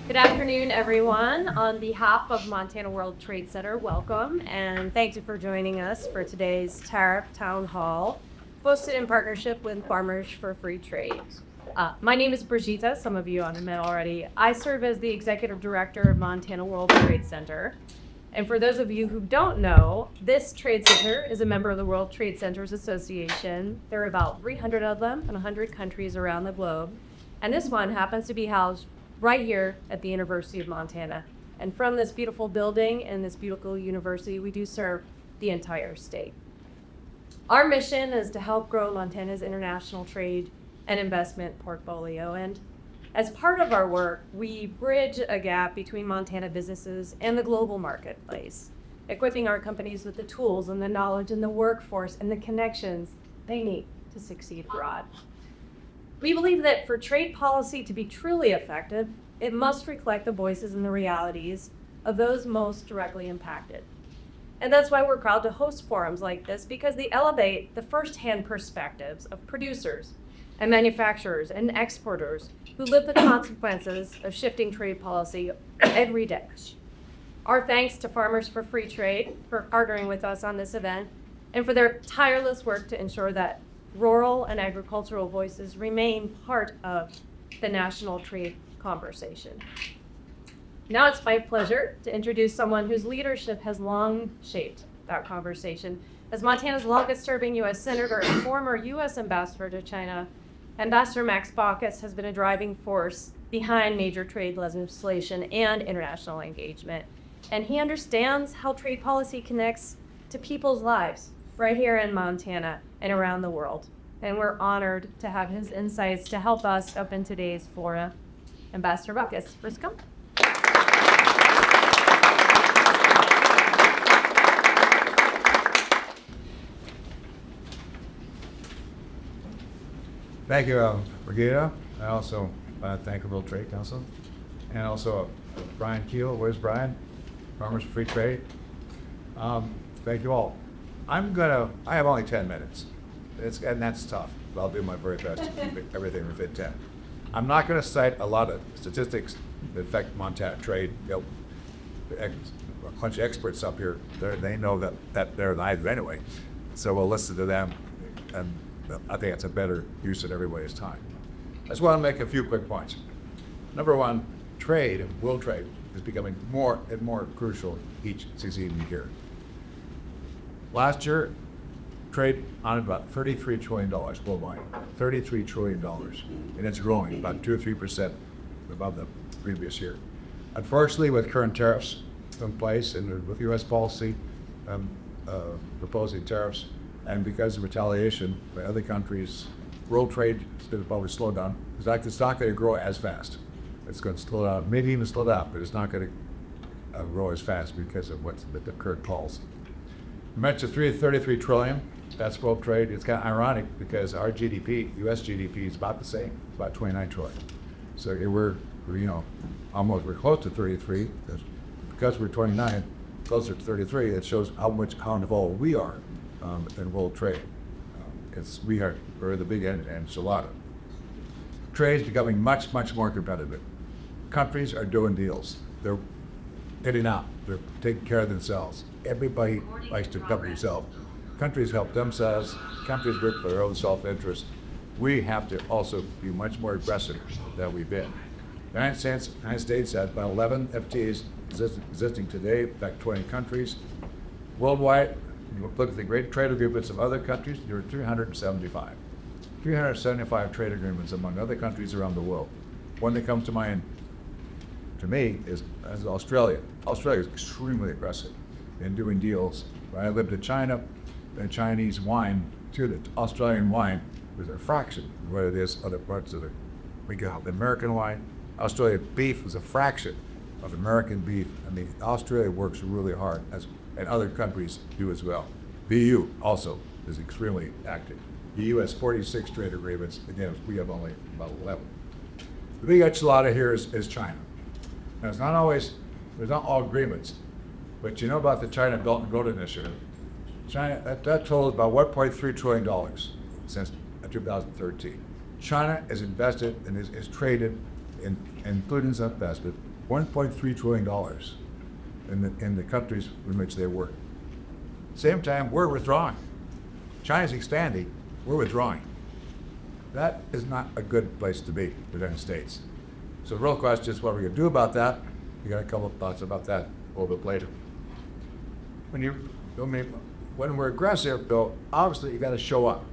Good afternoon, everyone. On behalf of Montana World Trade Center, welcome, and thank you for joining us for today's Tariff Town Hall, hosted in partnership with Farmers for Free Trade. My name is Brigitta, some of you on met already. I serve as the Executive Director of Montana World Trade Center. And for those of you who don't know, this trade center is a member of the World Trade Centers Association. There are about 300 of them in 100 countries around the globe. And this one happens to be housed right here at the University of Montana. And from this beautiful building and this beautiful university, we do serve the entire state. Our mission is to help grow Montana's international trade and investment portfolio. And as part of our work, we bridge a gap between Montana businesses and the global marketplace, equipping our companies with the tools and the knowledge and the workforce and the connections they need to succeed abroad. We believe that for trade policy to be truly effective, it must reflect the voices and the realities of those most directly impacted. And that's why we're proud to host forums like this, because they elevate the firsthand perspectives of producers and manufacturers and exporters who live the consequences of shifting trade policy every day. Our thanks to Farmers for Free Trade for partnering with us on this event and for their tireless work to ensure that rural and agricultural voices remain part of the national trade conversation. Now it's my pleasure to introduce someone whose leadership has long shaped that conversation. As Montana's longest serving U.S. Senator and former U.S. Ambassador to China, Ambassador Max Baucus has been a driving force behind major trade legislation and international engagement. And he understands how trade policy connects to people's lives right here in Montana and around the world. And we're honored to have his insights to help us up in today's fora. Ambassador Baucus, first come. Thank you, Brigitta. I also thank the World Trade Council. And also Brian Kuehl. Where's Brian? Farmers for Free Trade. Thank you all. I have only 10 minutes. And that's tough, but I'll do my very best to keep everything within 10. I'm not going to cite a lot of statistics that affect Montana trade. A bunch of experts up here, they know that they're than I do anyway. So we'll listen to them, and I think it's a better use of everybody's time. I just want to make a few quick points. Number one, trade, world trade, is becoming more and more crucial each succeeding year. Last year, trade on about $33 trillion worldwide, $33 trillion, and it's growing about 2 or 3% above the previous year. Unfortunately, with current tariffs in place and with U.S. policy proposing tariffs, and because of retaliation by other countries, world trade is going to probably slow down. It's not going to grow as fast. It's going to slow down, maybe even slow down, but it's not going to grow as fast because of what's the current policy. I mentioned 33 trillion. That's world trade. It's kind of ironic because our GDP, U.S. GDP, is about the same, about 29 trillion. So we're close to 33. Because we're 29, closer to 33. It shows how involved we are in world trade. We're the big enchilada. Trade is becoming much, much more competitive. Countries are doing deals. They're getting out. They're taking care of themselves. Everybody likes to cover themselves. Countries help themselves. Countries work for their own self-interest. We have to also be much more aggressive than we've been. The United States has about 11 FTAs existing today, in fact 20 countries. Worldwide, you look at the great trade agreements of other countries, there are 375. 375 trade agreements among other countries around the world. One that comes to mind to me is Australia. Australia is extremely aggressive in doing deals. When I lived in China, the Chinese wine to the Australian wine was a fraction of what it is other parts of we got the American wine. Australian beef was a fraction of American beef, and Australia works really hard, and other countries do as well. The EU also is extremely active. The EU has 46 trade agreements. Again, we have only about 11. The big enchilada here is China. Now, there's not all agreements, but you know about the China Belt and Road Initiative. China, that totals about $1.3 trillion since 2013. China is invested and is traded, including some investment, $1.3 trillion in the countries in which they work. Same time, we're withdrawing. China's expanding, we're withdrawing. That is not a good place to be, the United States. So the real question is what we're going to do about that. We got a couple of thoughts about that a little bit later. When we're aggressive, though, obviously you got to show up.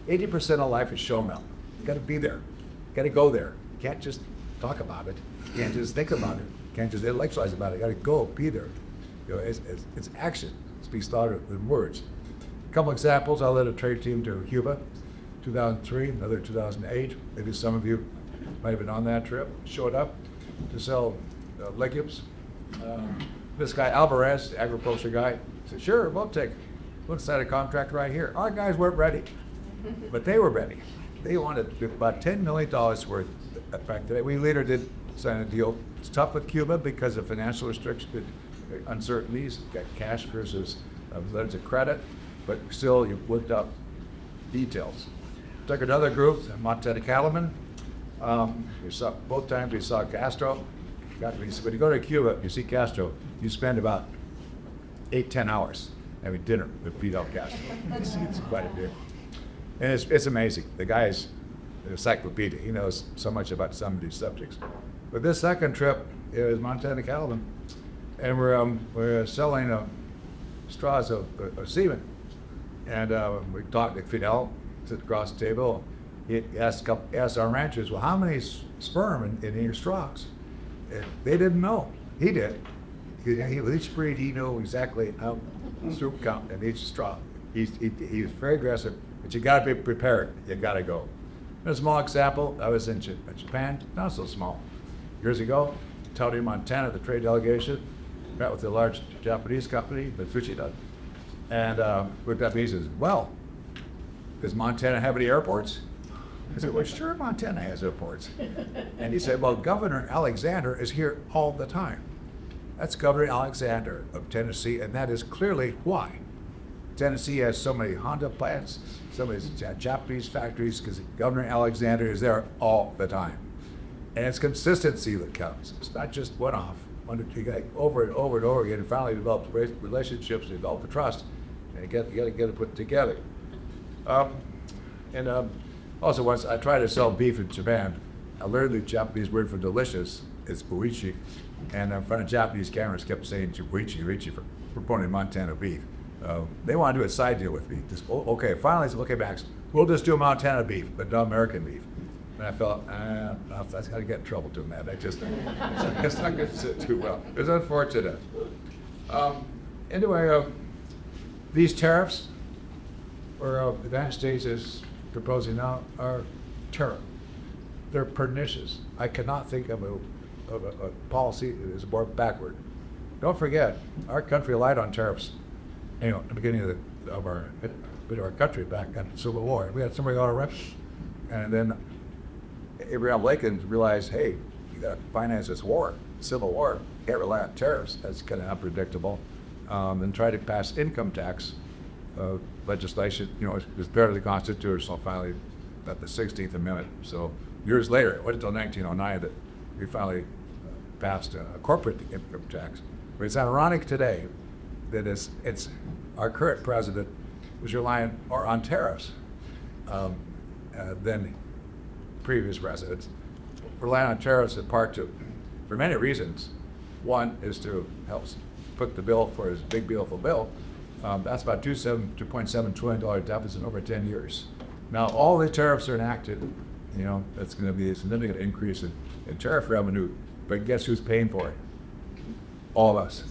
80% of life is show mel. You got to be there. You got to go there. You can't just talk about it. You can't just think about it. You can't just intellectualize about it. You got to go, be there. It's action. It speaks louder than words. A couple examples. I led a trade team to Cuba, 2003, another 2008. Maybe some of you might have been on that trip. Showed up to sell legumes. This guy Alvarez, the agriculture guy, said, "Sure, we'll sign a contract right here." Our guys weren't ready, but they were ready. They wanted about $10 million worth. In fact, we later did sign a deal. It's tough with Cuba because of financial restrictions, uncertainties. You got cash versus letters of credit, but still you worked out details. Took another group, Montana Cattlemen. Both times we saw Castro. When you go to Cuba, you see Castro, you spend about 8-10 hours having dinner with Fidel Castro. It's quite a deal. And it's amazing. The guy is an encyclopedia. He knows so much about some of these subjects. But this second trip is Montana Cattlemen, and we're selling straws of semen. And we talked to Fidel, sit across the table. He asked our ranchers, "Well, how many sperm in your straws?" And they didn't know. He did. With each breed, he knew exactly how soup count in each straw. He was very aggressive, but you got to be prepared. You got to go. A small example, I was in Japan, not so small. Years ago, Tariff, Montana, the trade delegation, met with a large Japanese company, Missoula, and looked up and he says, "Well, does Montana have any airports?" I said, "Well, sure, Montana has airports." And he said, "Well, Governor Alexander is here all the time." That's Governor Alexander of Tennessee, and that is clearly why. Tennessee has so many Honda plants, so many Japanese factories, because Governor Alexander is there all the time. And it's consistency that counts. It's not just one-off. You got over and over and over again, and finally develop relationships, develop the trust, and you got to get it put together. Also, once I tried to sell beef in Japan, I learned the Japanese word for delicious is uichi, and in front of Japanese cameras kept saying uichi for promoting Montana beef. They want to do a side deal with me. Okay, finally I said, "Okay, Max, we'll just do Montana beef, but not American beef." And I felt, that's got to get in trouble doing that. It's not going to sit too well. It's unfortunate. Anyway, these tariffs, or the United States is proposing now, are terrible. They're pernicious. I cannot think of a policy that is more backward. Don't forget, our country relied on tariffs. At the beginning of our country back in the Civil War, we had somebody on our reps, and then Abraham Lincoln realized, hey, you got to finance this war, Civil War. You can't rely on tariffs. That's kind of unpredictable. And tried to pass income tax legislation. It was part of the Constitution. Finally, got the 16th Amendment. So years later, it went until 1909 that we finally passed a corporate income tax. But it's ironic today that it's our current president was relying more on tariffs than previous presidents. Relying on tariffs in part for many reasons. One is to help put the bill for his big beautiful bill. That's about $2.7 trillion deficit over 10 years. Now all the tariffs are enacted. That's going to be a significant increase in tariff revenue. But guess who's paying for it? All of us.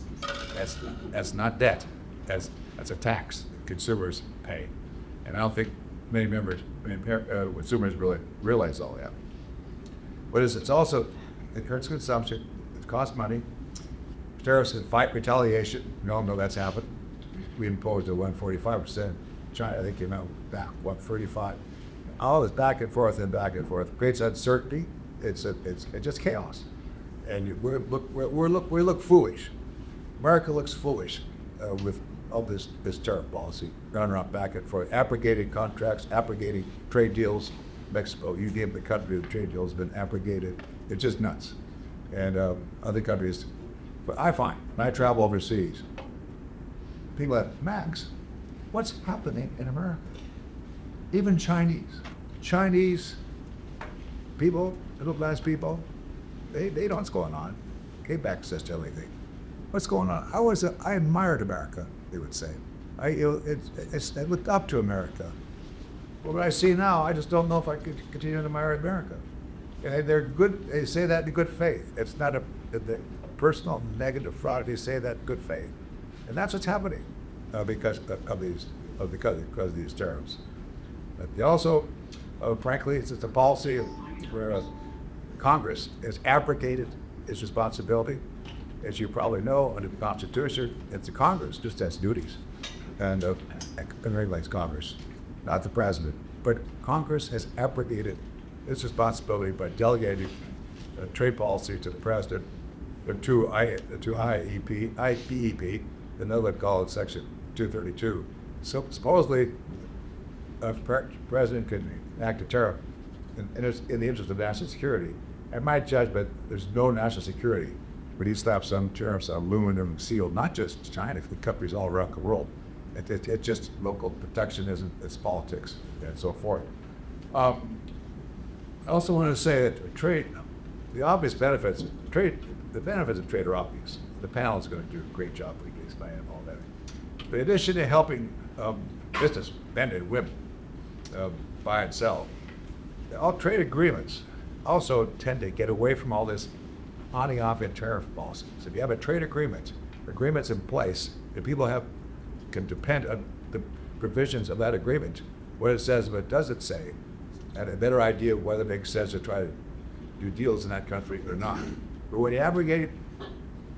That's not debt. That's a tax consumers pay. And I don't think many consumers really realize all that. What is it? It hurts consumption. It costs money. Tariffs can fight retaliation. We all know that's happened. We imposed a 145%. China, I think, came out back 135. All this back and forth and back and forth creates uncertainty. It's just chaos, and we look foolish. America looks foolish with all this tariff policy, running around back and forth, abrogating contracts, abrogating trade deals. Mexico, you name the country, the trade deal has been abrogated. It's just nuts. and other countries. But I find when I travel overseas, people have, Max, what's happening in America? Even Chinese people, middle class people, they know what's going on. They have access to everything. What's going on? I admired America, they would say. I looked up to America. Well, what I see now, I just don't know if I could continue to admire America. And they're good. They say that in good faith. It's not a personal negative fraud. They say that in good faith, and that's what's happening because of these tariffs. But they also, frankly, it's a policy where Congress has abrogated its responsibility. As you probably know, under the Constitution, it's the Congress just has duties and regulates Congress, not the president. But Congress has abrogated its responsibility by delegating trade policy to the president, to IPEP, another one called Section 232. So supposedly, a president can enact a tariff in the interest of national security. In my judgment, there's no national security when he slaps some tariffs on aluminum and steel, not just China, the countries all around the world. It's just local protectionism, it's politics, and so forth. I also want to say that trade, the obvious benefits of trade, the benefits of trade are obvious. The panel is going to do a great job with this by all that. But in addition to helping business men and women buy and sell, all trade agreements also tend to get away from all this on-off in tariff policies. If you have a trade agreements in place, and people can depend on the provisions of that agreement, what it says, what does it say, and a better idea of whether it makes sense to try to do deals in that country or not. But when you abrogate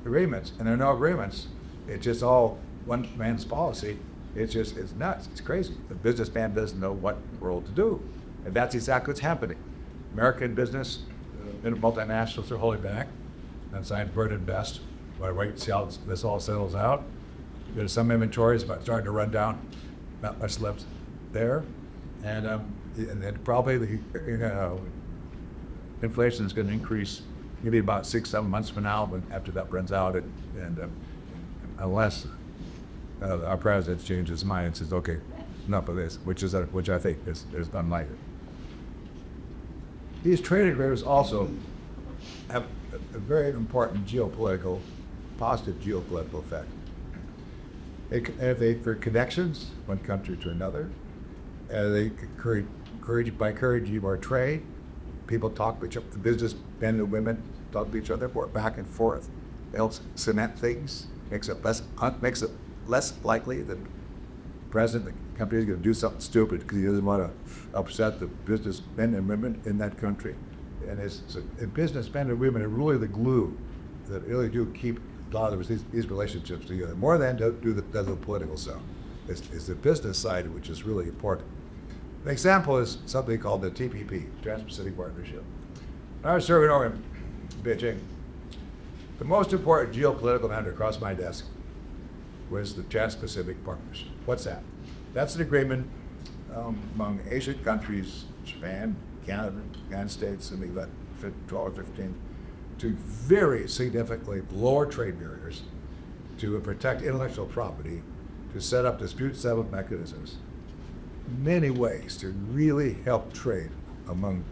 agreements, and there are no agreements, it's just all one man's policy, it's nuts, it's crazy. The businessman doesn't know what world to do. And that's exactly what's happening. American business, multinationals are holding back. That's I've heard it best. But wait and see how this all settles out. There's some inventories, but starting to run down. Not much left there, and then probably the inflation is going to increase maybe about 6-7 months from now. But after that runs out, and unless our president changes his mind and says, "Okay, enough of this," which I think is unlikely. These trade agreements also have a very important positive geopolitical effect. For connections, one country to another, they encourage more trade. People talk to each other, the business men and women talk to each other more back and forth. It helps cement things, makes it less likely that the president, the company is going to do something stupid because he doesn't want to upset the business men and women in that country. And business men and women are really the glue that really do keep a lot of these relationships together, more than does the political side. It's the business side which is really important. An example is something called the TPP, Trans-Pacific Partnership. When I was serving over in Beijing, the most important geopolitical matter across my desk was the Trans-Pacific Partnership. What's that? That's an agreement among Asian countries, Japan, Canada, United States, and maybe about 12 or 15, to very significantly lower trade barriers, to protect intellectual property, to set up dispute settlement mechanisms, many ways to really help trade among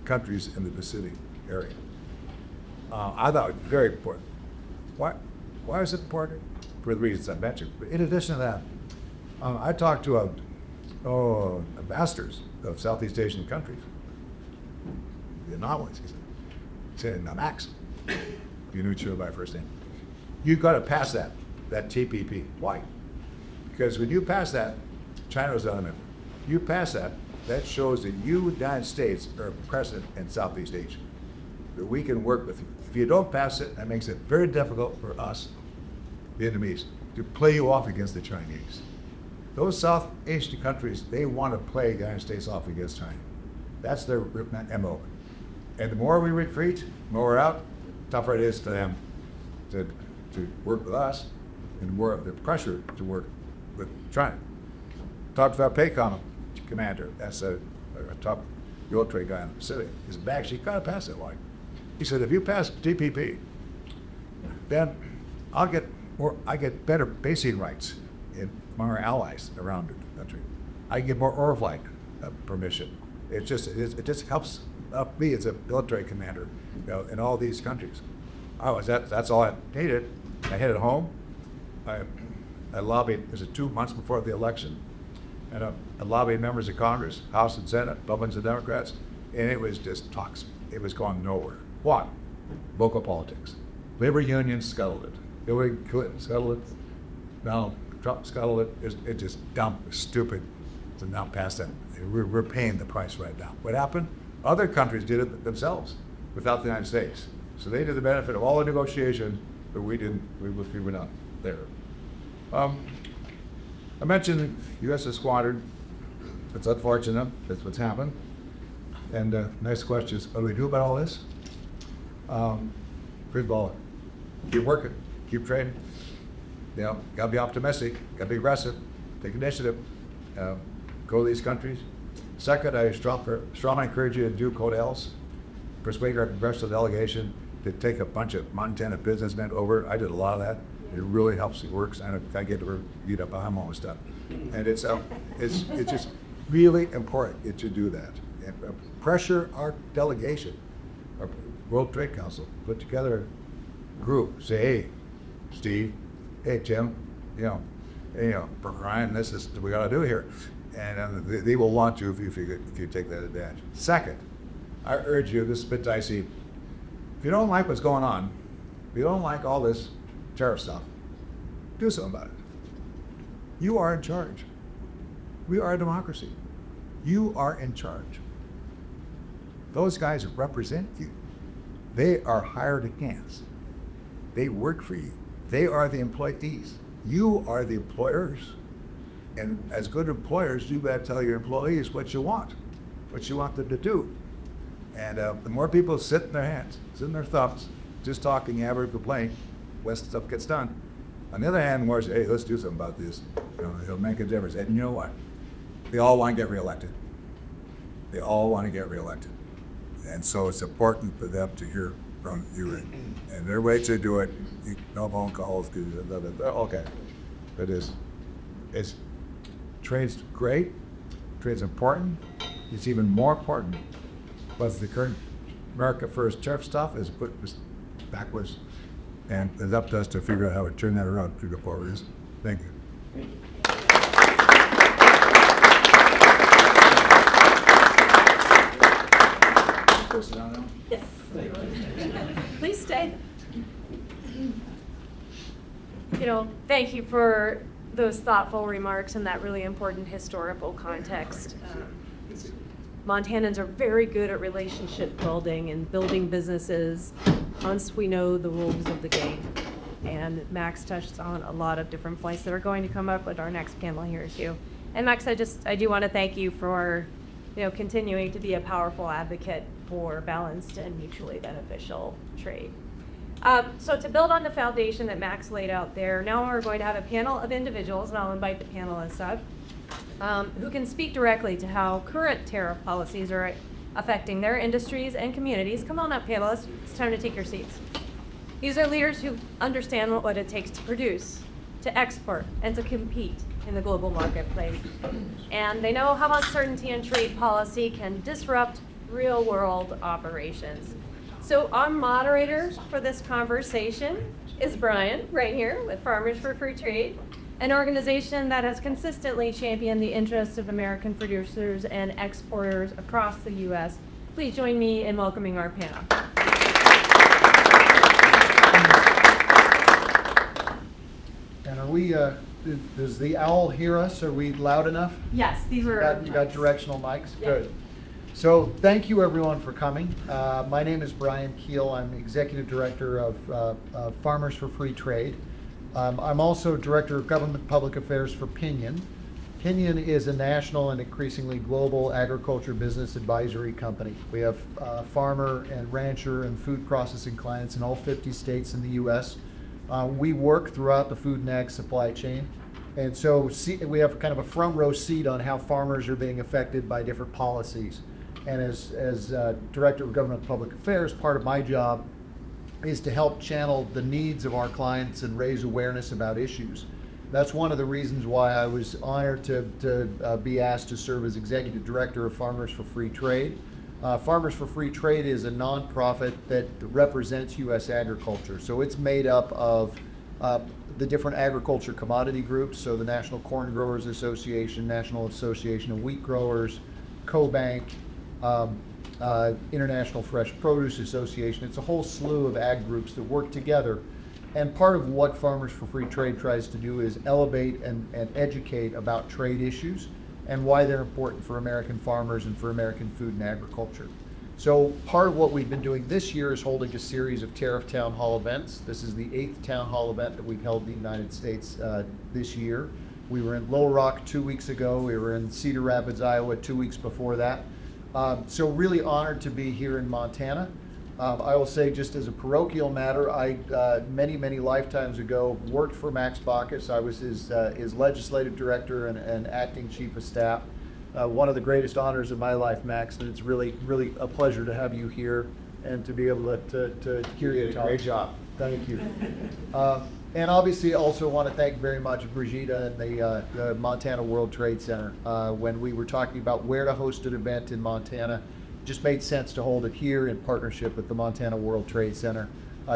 countries in the Pacific area. I thought it was very important. Why is it important? For the reasons I mentioned. But in addition to that, I talked to ambassadors of Southeast Asian countries. Vietnam, he said, "Now, Max, you knew Chile by first name. You've got to pass that TPP. Why? Because when you pass that, China's on it. You pass that, that shows that you, the United States, are present in Southeast Asia. That we can work with you. If you don't pass it, that makes it very difficult for us, Vietnamese, to play you off against the Chinese. Those South Asian countries, they want to play the United States off against China. That's their MO. And the more we retreat, the more we're out, the tougher it is to them to work with us, and the more of the pressure to work with China. Talked to our PACOM commander, that's a top World Trade guy in the Pacific. He's back, you got to pass that line. He said, if you pass TPP, then I get better basing rights among our allies around the country. I get more overflight permission. It just helps me as a military commander, in all these countries. That's all I needed. I headed home. I lobbied. Was it 2 months before the election? And I lobbied members of Congress, House and Senate, Republicans and Democrats, and it was just toxic. It was going nowhere. What? Local politics. Labor unions scuttled it. Hillary Clinton scuttled it. Donald Trump scuttled it. It just dumb, stupid. So now past that. We're paying the price right now. What happened? Other countries did it themselves without the United States. So they did the benefit of all the negotiation, but we didn't. We were not there. I mentioned U.S. is squandered. It's unfortunate. That's what's happened. And next question is, what do we do about all this? First of all, keep working, keep trading. Gotta be optimistic, gotta be aggressive, take initiative, go to these countries. Second, I strongly encourage you to do Kuehl, persuade our congressional delegation to take a bunch of Montana businessmen over. I did a lot of that. It really helps. It works. I get to beat up. I'm almost done. And it's just really important that you do that. And pressure our delegation, our World Trade Council, put together a group. Say, hey, Steve, hey, Tim, Brian, this is what we got to do here. And they will want you if you take that advantage. Second, I urge you, this is a bit dicey. If you don't like what's going on, if you don't like all this tariff stuff, do something about it. You are in charge. We are a democracy. You are in charge. Those guys represent you. They are hired hands. They work for you. They are the employees. You are the employers. And as good employers, you better tell your employees what you want them to do. And the more people sit in their hands, sit in their thumbs, just talking, average complaint, when stuff gets done. On the other hand, more say, hey, let's do something about this. It'll make a difference. And you know what? They all want to get reelected. They all want to get reelected. And so it's important for them to hear from you. And their way to do it, no phone calls, okay. But it's trade's great, trade's important. It's even more important. But the current America First tariff stuff is put backwards. And it's up to us to figure out how to turn that around to go forward. Thank you. Yes. Please stay. Thank you for those thoughtful remarks and that really important historical context. Montanans are very good at relationship building and building businesses once we know the rules of the game. And Max touched on a lot of different points that are going to come up with our next panel here too. And Max, I do want to thank you for continuing to be a powerful advocate for balanced and mutually beneficial trade. So to build on the foundation that Max laid out there, now we're going to have a panel of individuals, and I'll invite the panelists up, who can speak directly to how current tariff policies are affecting their industries and communities. Come on up, panelists. It's time to take your seats. These are leaders who understand what it takes to produce, to export, and to compete in the global marketplace. And they know how uncertainty in trade policy can disrupt real-world operations. So our moderator for this conversation is Brian, right here, with Farmers for Free Trade, an organization that has consistently championed the interests of American producers and exporters across the U.S. Please join me in welcoming our panel. And are we, does the owl hear us? Are we loud enough? Yes, these are. You got directional mics? Yeah. Good. So thank you everyone for coming. My name is Brian Kuehl. I'm Executive Director of Farmers for Free Trade. I'm also Director of Government Public Affairs for Pinion. Pinion is a national and increasingly global agriculture business advisory company. We have farmer and rancher and food processing clients in all 50 states in the U.S. We work throughout the food and ag supply chain. And so we have kind of a front row seat on how farmers are being affected by different policies. And as Director of Government Public Affairs, part of my job is to help channel the needs of our clients and raise awareness about issues. That's one of the reasons why I was honored to be asked to serve as Executive Director of Farmers for Free Trade. Farmers for Free Trade is a nonprofit that represents U.S. agriculture. So it's made up of the different agriculture commodity groups, so the National Corn Growers Association, National Association of Wheat Growers, CoBank, International Fresh Produce Association. It's a whole slew of ag groups that work together. And part of what Farmers for Free Trade tries to do is elevate and educate about trade issues and why they're important for American farmers and for American food and agriculture. So part of what we've been doing this year is holding a series of Tariff Town Hall events. This is the 8th Town Hall event that we've held in the United States this year. We were in Little Rock 2 weeks ago. We were in Cedar Rapids, Iowa 2 weeks before that. So really honored to be here in Montana. I will say, just as a parochial matter, I many lifetimes ago worked for Max Baucus. I was his legislative director and acting chief of staff. One of the greatest honors of my life, Max, and it's really a pleasure to have you here and to be able to hear you talk. Great job. Thank you. And obviously also want to thank very much Brigitta and the Montana World Trade Center. When we were talking about where to host an event in Montana, it just made sense to hold it here in partnership with the Montana World Trade Center.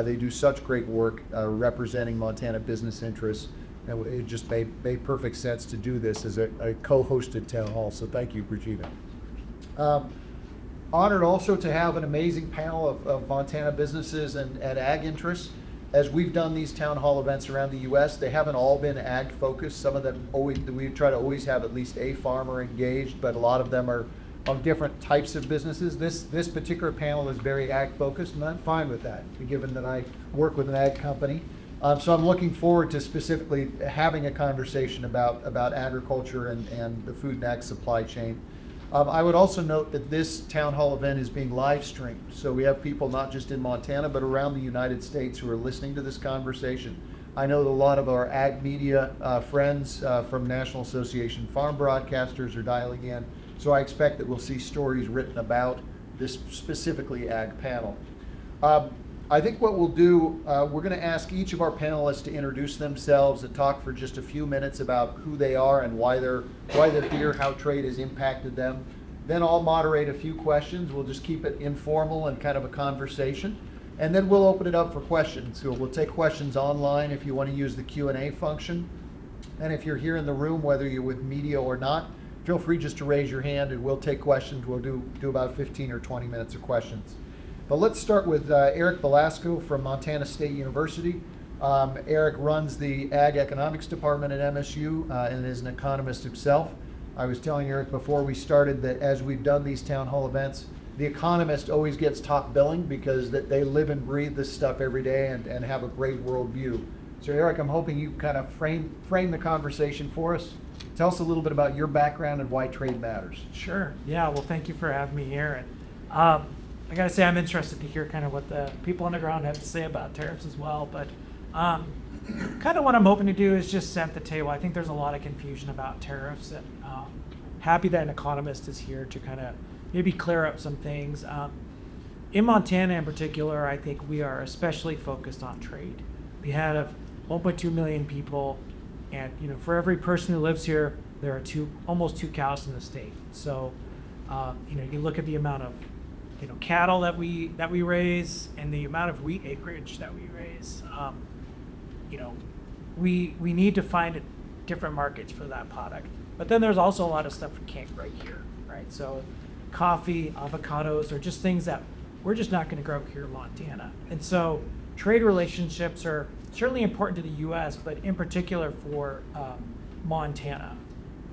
They do such great work representing Montana business interests, and it just made perfect sense to do this as a co-hosted town hall, so thank you, Brigitta. Honored also to have an amazing panel of Montana businesses and ag interests. As we've done these town hall events around the U.S., they haven't all been ag focused. Some of them we try to always have at least a farmer engaged, but a lot of them are on different types of businesses. This particular panel is very ag focused, and I'm fine with that, given that I work with an ag company. So I'm looking forward to specifically having a conversation about agriculture and the food and ag supply chain. I would also note that this town hall event is being live streamed. So we have people not just in Montana, but around the United States who are listening to this conversation. I know that a lot of our ag media friends from National Association Farm Broadcasters are dialing in. So I expect that we'll see stories written about this specifically ag panel. I think what we'll do, we're going to ask each of our panelists to introduce themselves and talk for just a few minutes about who they are and why they're here, how trade has impacted them. Then I'll moderate a few questions. We'll just keep it informal and kind of a conversation. And then we'll open it up for questions. So we'll take questions online if you want to use the Q&A function. And if you're here in the room, whether you're with media or not, feel free just to raise your hand and we'll take questions. We'll do about 15 or 20 minutes of questions. But let's start with Erick Belasco from Montana State University. Erick runs the Ag Economics Department at MSU and is an economist himself. I was telling Erick before we started that as we've done these town hall events, the economist always gets top billing because they live and breathe this stuff every day and have a great worldview. So Erick, I'm hoping you kind of frame the conversation for us. Tell us a little bit about your background and why trade matters. Sure. Yeah. Well, thank you for having me here. And I gotta say, I'm interested to hear kind of what the people on the ground have to say about tariffs as well. But kind of what I'm hoping to do is just set the table. I think there's a lot of confusion about tariffs, and happy that an economist is here to kind of maybe clear up some things. In Montana in particular, I think we are especially focused on trade. We have 1.2 million people, and for every person who lives here, there are almost two cows in the state. So you look at the amount of cattle that we raise and the amount of wheat acreage that we raise. We need to find different markets for that product. But then there's also a lot of stuff we can't grow here, right? So coffee, avocados are just things that we're just not going to grow here in Montana. And so trade relationships are certainly important to the U.S., but in particular for Montana.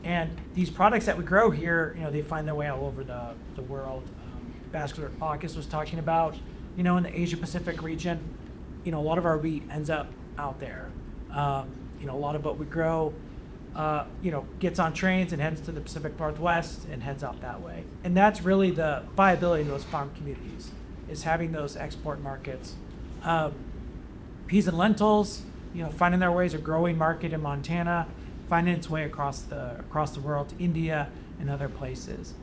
And these products that we grow here, they find their way all over the world. Ambassador Baucus was talking about, in the Asia Pacific region, a lot of our wheat ends up out there. A lot of what we grow, gets on trains and heads to the Pacific Northwest and heads out that way. And that's really the viability of those farm communities, is having those export markets. Peas and lentils, finding their ways, a growing market in Montana, finding its way across the world to India and other places.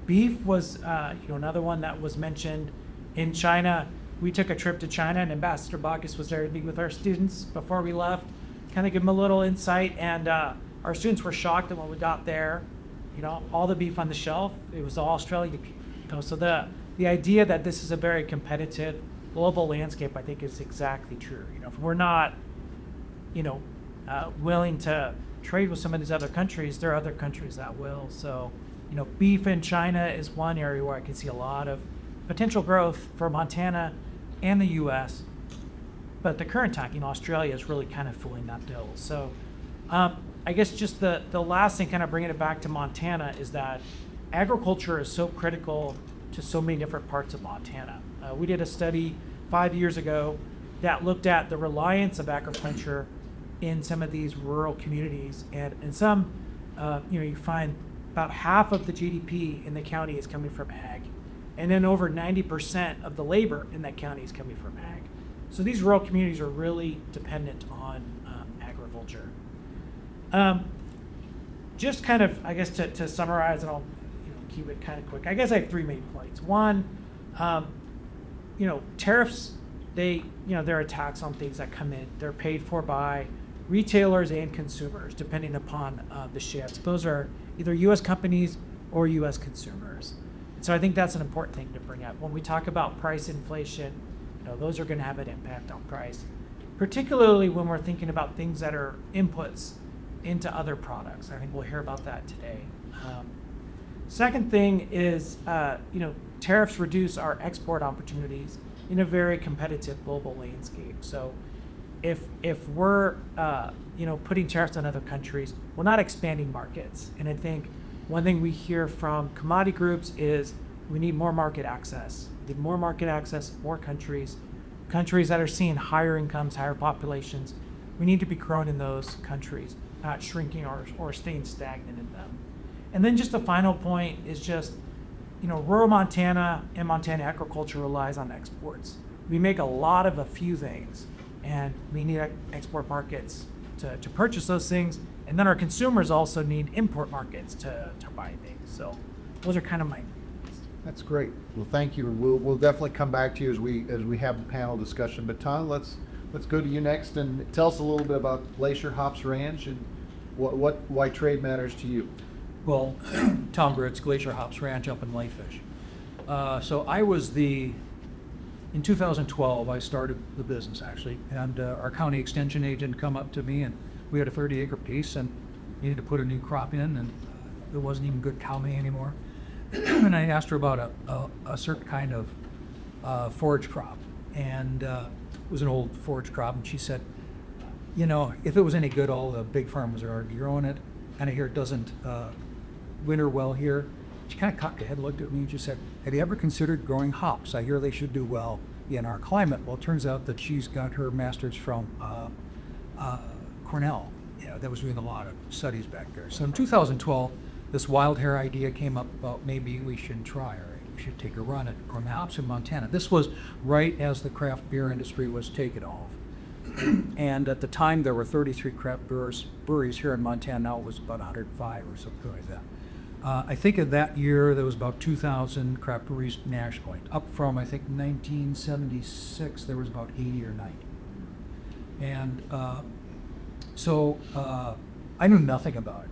Beef was another one that was mentioned. In China, we took a trip to China, and Ambassador Baucus was there to meet with our students before we left, kind of give them a little insight. And our students were shocked that when we got there, all the beef on the shelf, it was all Australian beef. So the idea that this is a very competitive global landscape, I think, is exactly true. If we're not, willing to trade with some of these other countries, there are other countries that will. So, beef in China is one area where I can see a lot of potential growth for Montana and the U.S. But the current time, Australia is really kind of filling that bill. So, I guess just the last thing, kind of bringing it back to Montana, is that agriculture is so critical to so many different parts of Montana. We did a study 5 years ago that looked at the reliance of agriculture in some of these rural communities, and in some, you find about half of the GDP in the county is coming from ag, and then over 90% of the labor in that county is coming from ag. So these rural communities are really dependent on agriculture. Just kind of, I guess, to summarize, and I'll keep it kind of quick. I guess I have 3 main points. One, tariffs, they're a tax on things that come in. They're paid for by retailers and consumers, depending upon the shift. Those are either U.S. companies or U.S. consumers. So I think that's an important thing to bring up. When we talk about price inflation, those are going to have an impact on price, particularly when we're thinking about things that are inputs into other products. I think we'll hear about that today. Second thing is, tariffs reduce our export opportunities in a very competitive global landscape. So if we're putting tariffs on other countries, we're not expanding markets. And I think one thing we hear from commodity groups is we need more market access. We need more market access, more countries that are seeing higher incomes, higher populations. We need to be growing in those countries, not shrinking or staying stagnant in them. And then just the final point is just, rural Montana and Montana agriculture relies on exports. We make a lot of a few things, and we need export markets to purchase those things. And then our consumers also need import markets to buy things. So those are kind of my. That's great. Well, thank you. We'll definitely come back to you as we have the panel discussion. But Tom, let's go to you next and tell us a little bit about Glacier Hops Ranch and why trade matters to you. Well, Tom Britz, Glacier Hops Ranch up in Layfish. So in 2012, I started the business actually, and our county extension agent come up to me, and we had a 30-acre piece and needed to put a new crop in, and it wasn't even good cow may anymore. And I asked her about a certain kind of forage crop, and it was an old forage crop, and she said, if it was any good, all the big farmers are already growing it, and I hear it doesn't winter well here. She kind of cocked her head, looked at me, and just said, have you ever considered growing hops? I hear they should do well in our climate. Well, it turns out that she's got her master's from Cornell, that was doing a lot of studies back there. So in 2012, this wild hair idea came up about maybe we should try, or we should take a run at growing hops in Montana. This was right as the craft beer industry was taking off. And at the time, there were 33 craft breweries here in Montana. Now it was about 105 or something like that. I think in that year, there was about 2,000 craft breweries nationally. Up from, I think, 1976, there was about 80 or 90. And so I knew nothing about it.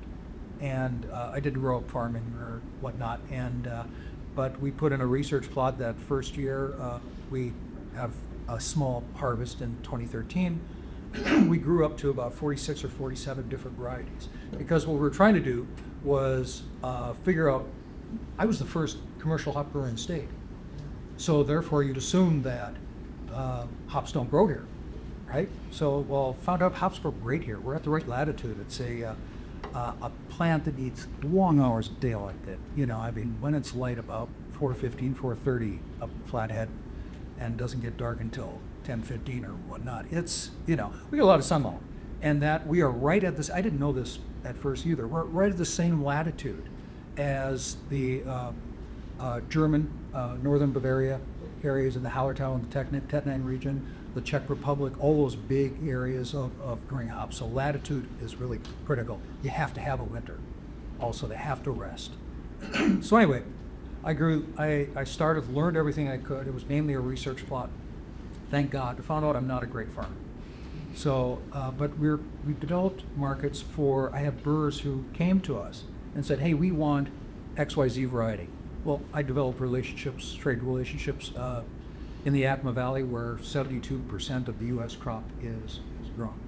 And I didn't grow up farming or whatnot. And but we put in a research plot that first year. We have a small harvest in 2013. We grew up to about 46 or 47 different varieties, because what we were trying to do was figure out. I was the first commercial hop grower in the state, so therefore you'd assume that hops don't grow here, right? So found out hops grow great here. We're at the right latitude. It's a plant that needs long hours of daylight. That when it's light about 4:15, 4:30 up Flathead, and doesn't get dark until 10:15 or whatnot. It's, we get a lot of sunlight. And that we are right at this, I didn't know this at first either, we're right at the same latitude as the German, northern Bavaria areas in the Hallertau and the Tettnang region, the Czech Republic, all those big areas of growing hops. So latitude is really critical. You have to have a winter. Also, they have to rest. So anyway, I started, learned everything I could. It was mainly a research plot. Thank God. I found out I'm not a great farmer. So, but we developed markets for, I have brewers who came to us and said, hey, we want XYZ variety. Well, I developed relationships, trade relationships in the Yakima Valley where 72% of the U.S. crop is grown.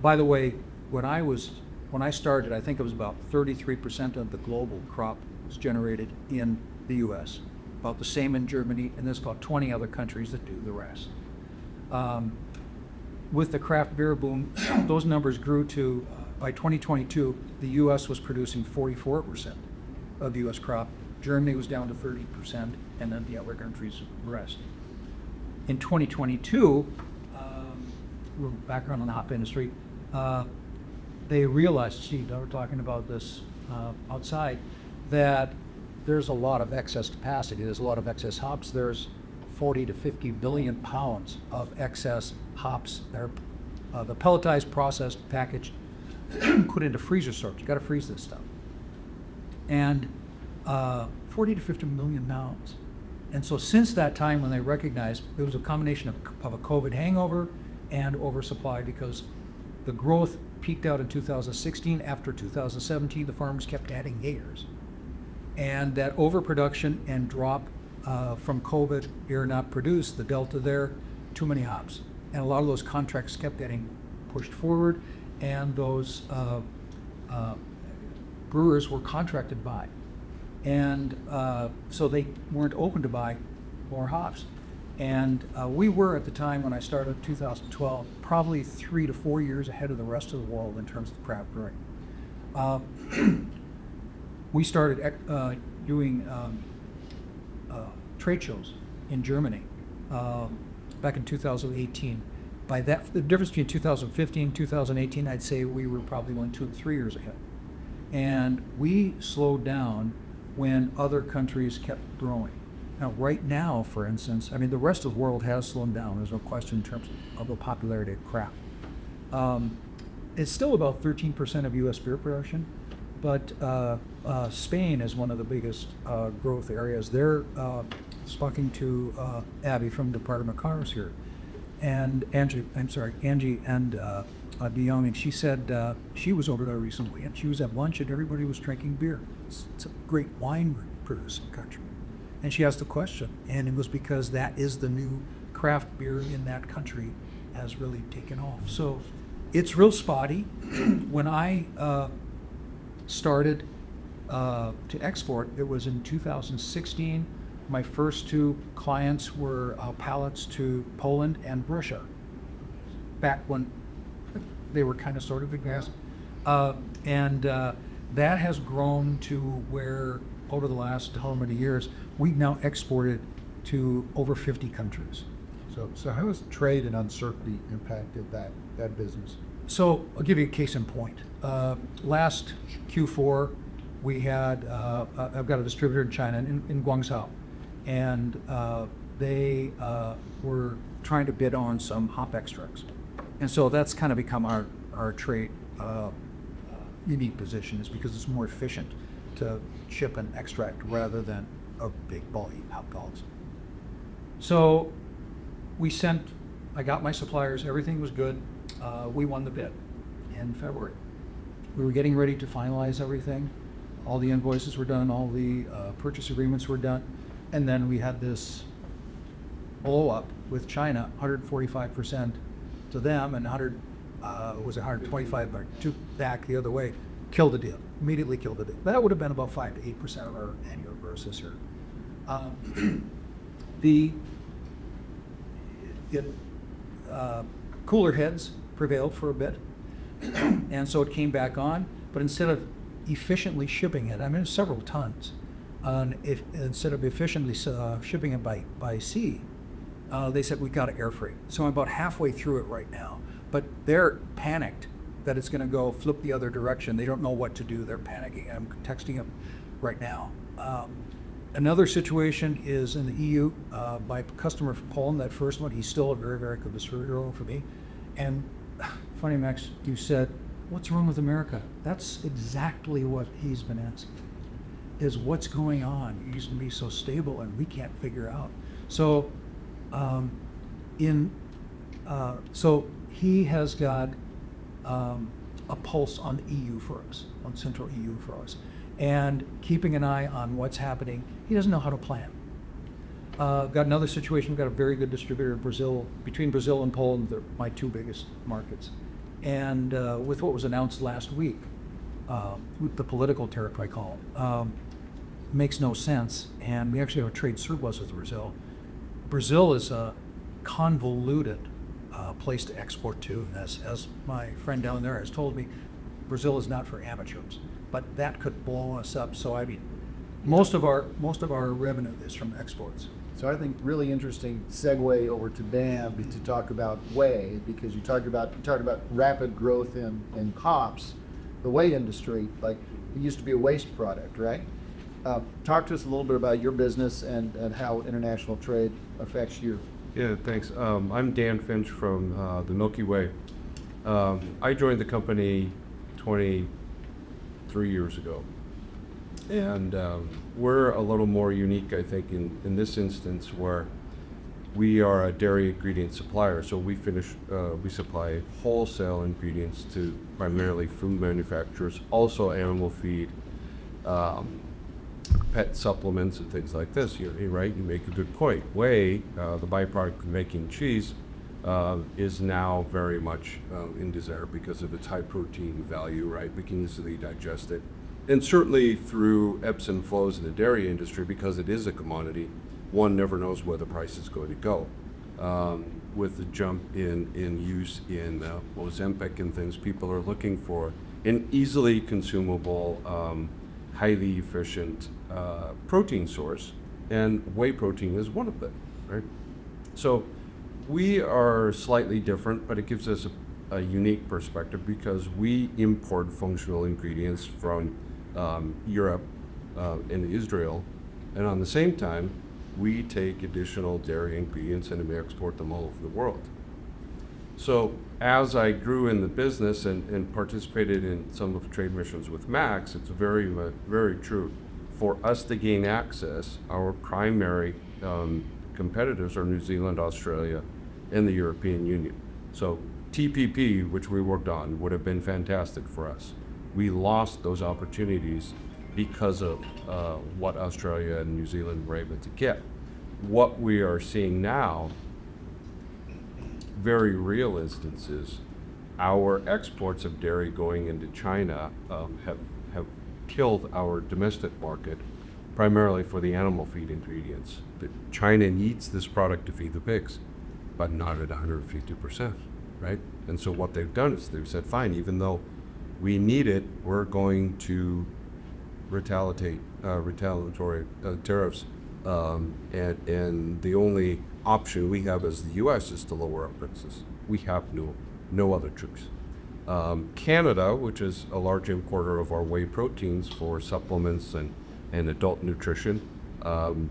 By the way, when I started, I think it was about 33% of the global crop was generated in the U.S., about the same in Germany, and there's about 20 other countries that do the rest. With the craft beer boom, those numbers grew to, by 2022, the U.S. was producing 44% of the U.S. crop. Germany was down to 30%, and then the other countries the rest. In 2022, background on the hop industry, they realized, Steve, they were talking about this outside, that there's a lot of excess capacity. There's a lot of excess hops. There's 40 to 50 billion pounds of excess hops that are the pelletized, processed, packaged, put into freezer storage. You got to freeze this stuff. And 40 to 50 million pounds. And so since that time when they recognized it was a combination of a COVID hangover and oversupply, because the growth peaked out in 2016. After 2017, the farmers kept adding years. And that overproduction and drop from COVID, beer not produced, the delta there, too many hops. And a lot of those contracts kept getting pushed forward, and those brewers were contracted by. And so they weren't open to buy more hops. And we were, at the time when I started in 2012, probably 3 to 4 years ahead of the rest of the world in terms of craft brewing. We started doing trade shows in Germany back in 2018. By that, the difference between 2015 and 2018, I'd say we were probably only 2 to 3 years ahead. And we slowed down when other countries kept growing. Now, right now, for instance, I mean, the rest of the world has slowed down. There's no question in terms of the popularity of craft. It's still about 13% of U.S. beer production, but Spain is one of the biggest growth areas. They're speaking to Abby from the Department of Commerce here, and Angie and DeYoung, and she said she was over there recently, and she was at lunch, and everybody was drinking beer. It's a great wine producing country. And she asked the question, and it was because that is the new craft beer in that country has really taken off. So it's real spotty. When I started to export, it was in 2016. My first 2 clients were pallets to Poland and Russia, back when they were kind of sort of advanced. That has grown to where, over the last how many years, we've now exported to over 50 countries. So how has trade and uncertainty impacted that business? So I'll give you a case in point. Last Q4, we had, I've got a distributor in China, in Guangzhou, and they were trying to bid on some hop extracts. And so that's kind of become our trade unique position, is because it's more efficient to ship an extract rather than a big bulky hop pellets. So I got my suppliers, everything was good. We won the bid in February. We were getting ready to finalize everything. All the invoices were done, all the purchase agreements were done. And then we had this blow up with China, 145% to them and 125 back the other way. Killed the deal, immediately killed the deal. That would have been about 5 to 8% of our annual gross this year. Cooler heads prevailed for a bit, and so it came back on, but instead of efficiently shipping it, I mean, several tons, instead of efficiently shipping it by sea, they said we got to air freight. So I'm about halfway through it right now, but they're panicked that it's going to go flip the other direction. They don't know what to do. They're panicking. I'm texting them right now. Another situation is in the EU. My customer from Poland, that first one, he's still a very, very good distributor for me. And funny, Max, you said, what's wrong with America? That's exactly what he's been asking. is what's going on. It used to be so stable, and we can't figure out. So, so he has got a pulse on the EU for us, on Central EU for us, and keeping an eye on what's happening. He doesn't know how to plan. Got another situation. We've got a very good distributor in Brazil. Between Brazil and Poland, they're my two biggest markets. And with what was announced last week, with the political tariff, I call it, makes no sense. And we actually have a trade surplus with Brazil. Brazil is a convoluted place to export to. As my friend down there has told me, Brazil is not for amateurs. But that could blow us up. So I mean, most of our revenue is from exports. So I think really interesting segue over to BAM to talk about whey, because you talked about rapid growth in hops, the whey industry. Like, it used to be a waste product, right? Talk to us a little bit about your business and how international trade affects you. Yeah, thanks. I'm Dan Finch from the Milky Way. I joined the company 23 years ago. And we're a little more unique, I think, in this instance, where we are a dairy ingredient supplier. So we supply wholesale ingredients to primarily food manufacturers, also animal feed, pet supplements, and things like this. You're right. You make a good point. Whey, the byproduct of making cheese, is now very much in desire because of its high protein value. Right, we can easily digest it. And certainly through ebbs and flows in the dairy industry, because it is a commodity, one never knows where the price is going to go. With the jump in use in Ozempic and things, people are looking for an easily consumable, highly efficient protein source, and whey protein is one of them, right? So we are slightly different, but it gives us a unique perspective because we import functional ingredients from Europe and Israel, and on the same time, we take additional dairy ingredients and we export them all over the world. So as I grew in the business and participated in some of the trade missions with Max, it's very, very true. For us to gain access, our primary competitors are New Zealand, Australia, and the European Union. So TPP, which we worked on, would have been fantastic for us. We lost those opportunities because of what Australia and New Zealand were able to get. What we are seeing now, very real instances, our exports of dairy going into China have killed our domestic market, primarily for the animal feed ingredients. China needs this product to feed the pigs, but not at 150%, right? And so what they've done is they've said, fine, even though we need it, we're going to retaliatory tariffs, and the only option we have as the U.S. is to lower our prices. We have no other choice. Canada, which is a large importer of our whey proteins for supplements and adult nutrition,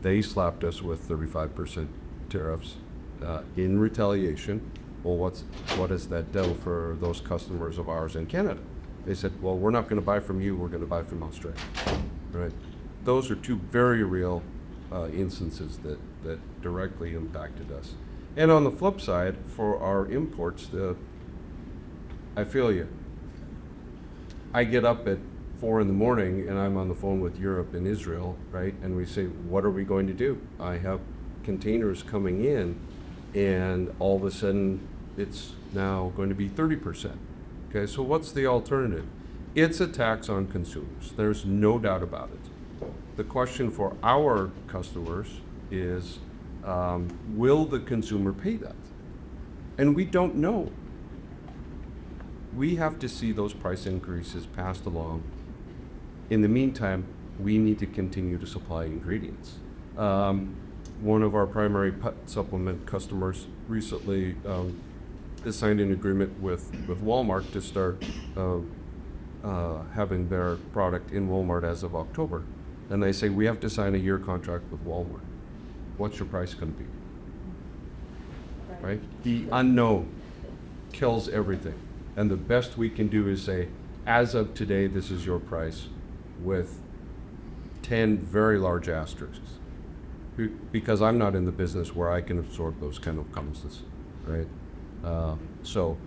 they slapped us with 35% tariffs in retaliation. Well, what does that do for those customers of ours in Canada? They said, well, we're not going to buy from you, we're going to buy from Australia, right? Those are two very real instances that directly impacted us. And on the flip side, for our imports, I feel you. I get up at 4 in the morning and I'm on the phone with Europe and Israel, right? And we say, what are we going to do? I have containers coming in, and all of a sudden it's now going to be 30%. Okay, so what's the alternative? It's a tax on consumers. There's no doubt about it. The question for our customers is, will the consumer pay that? And we don't know. We have to see those price increases passed along. In the meantime, we need to continue to supply ingredients. One of our primary pet supplement customers recently has signed an agreement with Walmart to start having their product in Walmart as of October. And they say, we have to sign a year contract with Walmart. What's your price going to be? Right? The unknown kills everything. And the best we can do is say, as of today, this is your price, with 10 very large asterisks. Because I'm not in the business where I can absorb those kind of comments, right? So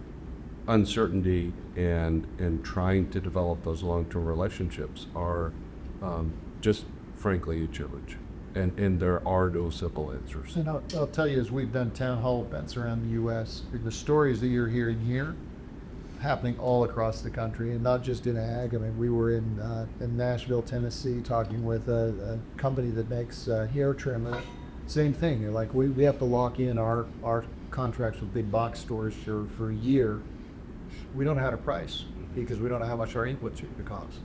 uncertainty and trying to develop those long-term relationships are just frankly a challenge. And there are no simple answers. And I'll tell you, as we've done town hall events around the U.S., the stories that you're hearing here happening all across the country, and not just in ag. I mean, we were in Nashville, Tennessee, talking with a company that makes hair trim. Same thing. They're like, we have to lock in our contracts with big box stores for a year. We don't know how to price because we don't know how much our inputs are going to cost.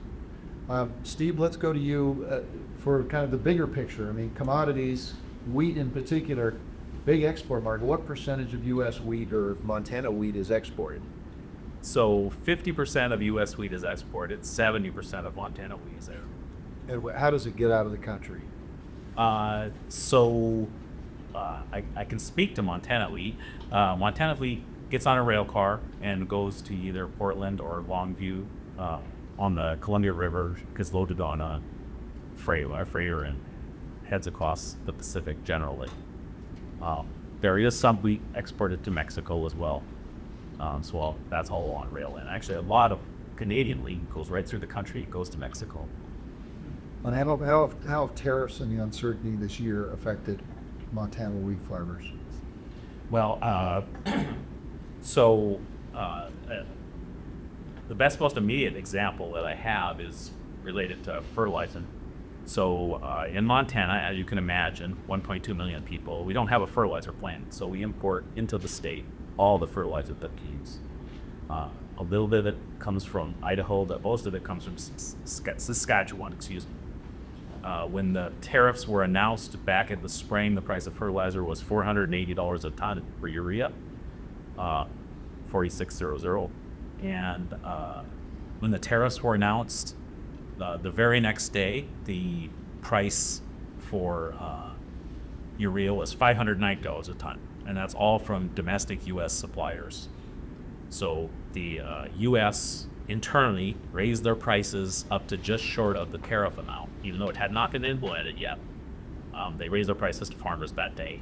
Steve, let's go to you for kind of the bigger picture. I mean, commodities, wheat in particular, big export market. What percentage of U.S. wheat or Montana wheat is exported? So 50% of U.S. wheat is exported, 70% of Montana wheat is there. And how does it get out of the country? I can speak to Montana wheat. Montana wheat gets on a rail car and goes to either Portland or Longview on the Columbia River, gets loaded on a freighter and heads across the Pacific generally. There is some wheat exported to Mexico as well. So that's all on rail. And actually a lot of Canadian wheat goes right through the country, it goes to Mexico. And how have tariffs and the uncertainty this year affected Montana wheat farmers? Well, the most immediate example that I have is related to fertilizer. So in Montana, as you can imagine, 1.2 million people, we don't have a fertilizer plant. So we import into the state all the fertilizer that we use. A little bit of it comes from Idaho, but most of it comes from Saskatchewan, excuse me. When the tariffs were announced back in the spring, the price of fertilizer was $480 a ton for urea, 4600. And when the tariffs were announced, the very next day, the price for urea was $590 a ton, and that's all from domestic U.S. suppliers. So the U.S. internally raised their prices up to just short of the tariff amount, even though it had not been implemented yet. They raised their prices to farmers that day.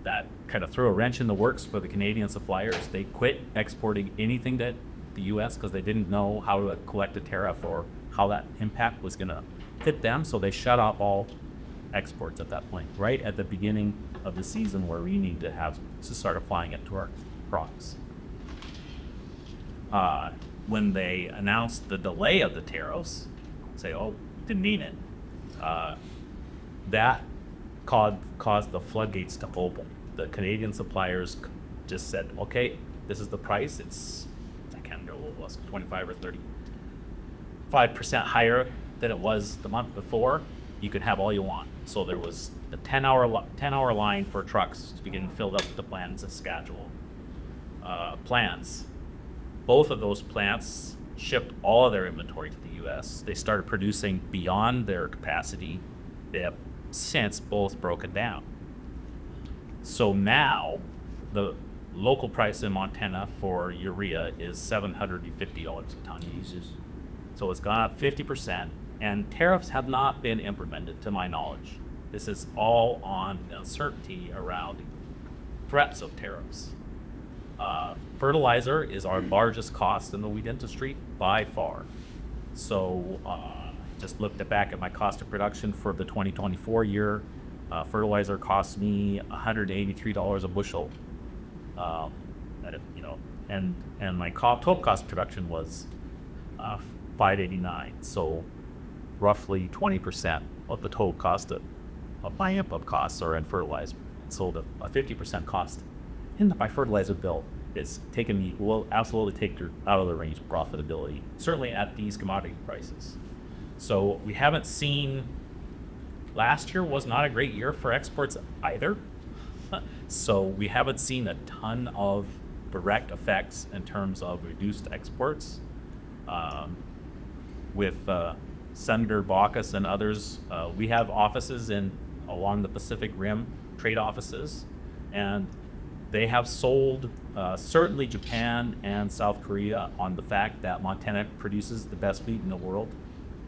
That kind of threw a wrench in the works for the Canadian suppliers. They quit exporting anything to the U.S. because they didn't know how to collect a tariff or how that impact was going to hit them. So they shut off all exports at that point, right at the beginning of the season where we need to start applying it to our crops. When they announced the delay of the tariffs, say, oh, didn't need it. That caused the floodgates to open. The Canadian suppliers just said, okay, this is the price. I can't remember what it was, 25 or 35% higher than it was the month before. You can have all you want. So there was a 10-hour line for trucks to be getting filled up with the plant in Saskatchewan. Plants. Both of those plants shipped all of their inventory to the U.S. They started producing beyond their capacity. They have since both broken down. So now the local price in Montana for urea is $750 a ton. So it's gone up 50%, and tariffs have not been implemented to my knowledge. This is all on uncertainty around threats of tariffs. Fertilizer is our largest cost in the wheat industry by far. So just looked back at my cost of production for the 2024 year. Fertilizer cost me $183 a bushel. And my total cost of production was $589. So roughly 20% of the total cost of my input costs are in fertilizer. So a 50% cost in my fertilizer bill is taking me, will absolutely take her out of the range of profitability, certainly at these commodity prices. So we haven't seen, last year was not a great year for exports either. So we haven't seen a ton of direct effects in terms of reduced exports. With Senator Baucus and others, we have offices along the Pacific Rim, trade offices, and they have sold certainly Japan and South Korea on the fact that Montana produces the best wheat in the world.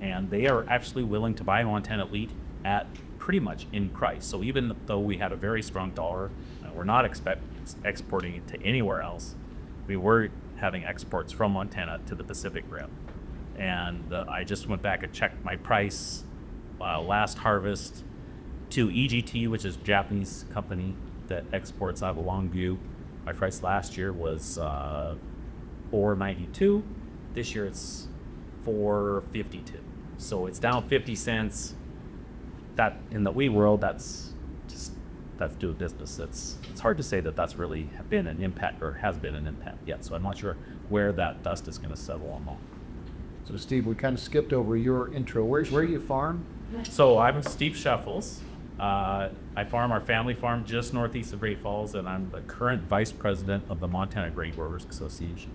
and they are actually willing to buy Montana wheat at pretty much in price. So even though we had a very strong dollar, we're not exporting it to anywhere else. We were having exports from Montana to the Pacific Rim. And I just went back and checked my price last harvest to EGT, which is a Japanese company that exports out of Longview. My price last year was $4.92. This year it's $4.52. So it's down 50 cents. That in the wheat world, that's doing business. It's hard to say that that's really been an impact or has been an impact yet. So I'm not sure where that dust is going to settle on. So Steve, we kind of skipped over your intro. Where do you farm? So I'm Steve Sheffels. I farm our family farm just northeast of Great Falls, and I'm the current vice president of the Montana Grain Growers Association.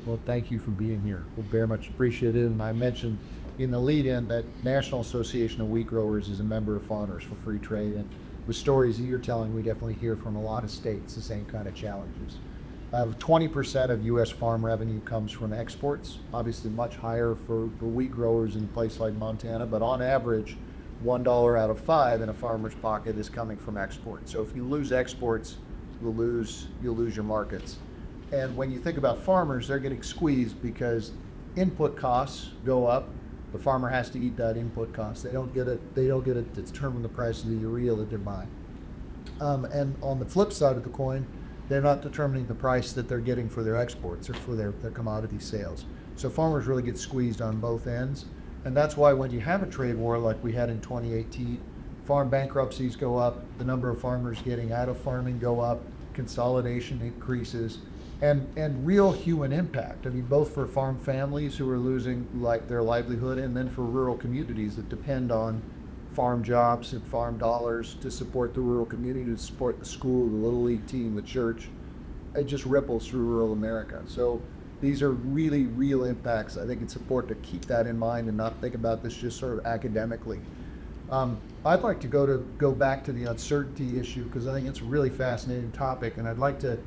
Well, thank you for being here. We'll very much appreciate it. And I mentioned in the lead-in that National Association of Wheat Growers is a member of Farmers for Free Trade. And with stories that you're telling, we definitely hear from a lot of states the same kind of challenges. 20% of U.S. farm revenue comes from exports, obviously much higher for wheat growers in a place like Montana, but on average, $1 out of 5 in a farmer's pocket is coming from exports. So if you lose exports, you'll lose your markets. And when you think about farmers, they're getting squeezed because input costs go up. The farmer has to eat that input cost. They don't get it to determine the price of the urea that they're buying. And on the flip side of the coin, they're not determining the price that they're getting for their exports or for their commodity sales. So farmers really get squeezed on both ends. And that's why when you have a trade war like we had in 2018, farm bankruptcies go up, the number of farmers getting out of farming go up, consolidation increases, and real human impact. I mean, both for farm families who are losing their livelihood, and then for rural communities that depend on farm jobs and farm dollars to support the rural community, to support the school, the Little League team, the church. It just ripples through rural America. So these are really real impacts. I think it's important to keep that in mind and not think about this just sort of academically. I'd like to go back to the uncertainty issue because I think it's a really fascinating topic, and I'd like to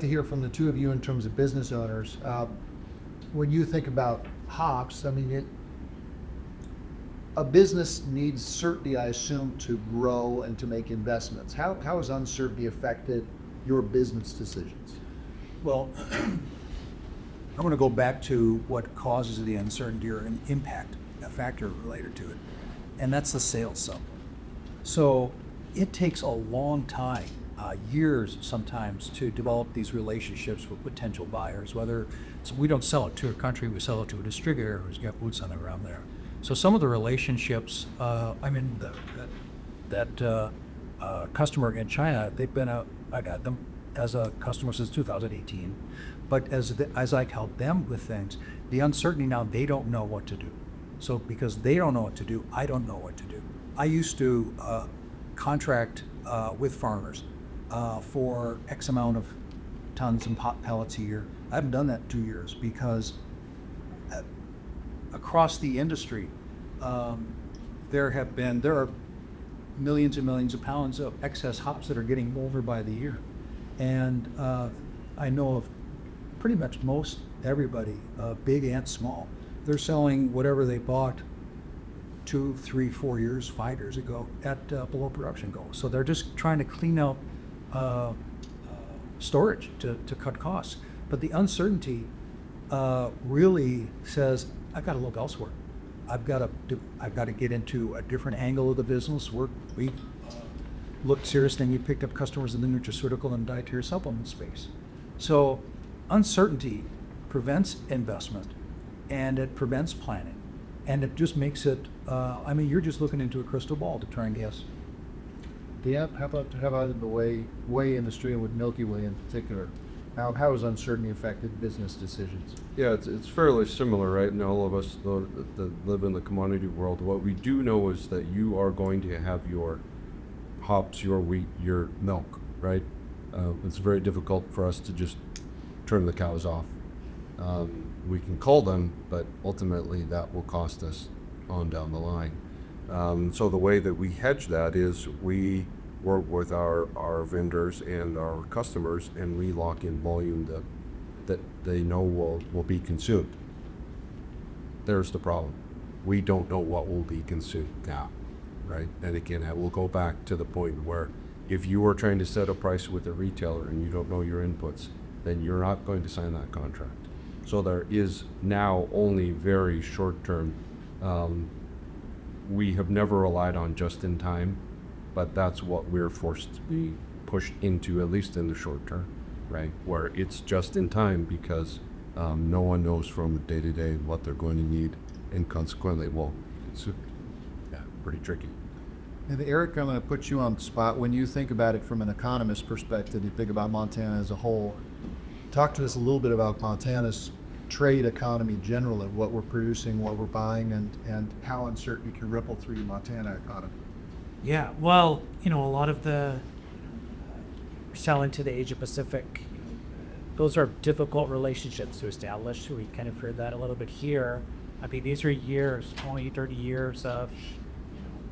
hear from the two of you in terms of business owners. When you think about hops, I mean, a business needs certainty, I assume, to grow and to make investments. How has uncertainty affected your business decisions? Well, I'm going to go back to what causes the uncertainty or an impact, a factor related to it, and that's the sales cycle. So it takes a long time, years sometimes, to develop these relationships with potential buyers. Whether we don't sell it to a country, we sell it to a distributor who's got boots on the ground there. So some of the relationships, that customer in China, I got them as a customer since 2018. But as I help them with things, the uncertainty now, they don't know what to do. So because they don't know what to do, I don't know what to do. I used to contract with farmers for X amount of tons and pellets a year. I haven't done that in 2 years because across the industry, there are millions and millions of pounds of excess hops that are getting molded by the year. And I know of pretty much most everybody, big and small, they're selling whatever they bought 2, 3, 4 years, 5 years ago at below production goals. So they're just trying to clean out storage to cut costs. But the uncertainty really says, I've got to look elsewhere. I've got to get into a different angle of the business. We've looked seriously, and we picked up customers in the nutraceutical and dietary supplement space. So uncertainty prevents investment, and it prevents planning, and it just makes it. You're just looking into a crystal ball to try and guess. Yeah, how about in the whey industry and with Milky Way in particular? How has uncertainty affected business decisions? Yeah, it's fairly similar, right? And all of us that live in the commodity world, what we do know is that you are going to have your hops, your wheat, your milk, right? It's very difficult for us to just turn the cows off. We can cull them, but ultimately that will cost us on down the line. So the way that we hedge that is we work with our vendors and our customers, and we lock in volume that they know will be consumed. There's the problem. we don't know what will be consumed now, right? And again, I will go back to the point where if you are trying to set a price with a retailer and you don't know your inputs, then you're not going to sign that contract. So there is now only very short term. We have never relied on just in time, but that's what we're forced to be pushed into, at least in the short term, right? Where it's just in time because no one knows from day to day what they're going to need, and consequently, well, it's pretty tricky. And Eric, I'm going to put you on the spot. When you think about it from an economist perspective, you think about Montana as a whole. Talk to us a little bit about Montana's trade economy generally, what we're producing, what we're buying, and how uncertainty can ripple through the Montana economy. Yeah, well, a lot of the selling to the Asia Pacific, those are difficult relationships to establish. We kind of heard that a little bit here. I mean, these are years, 20, 30 years of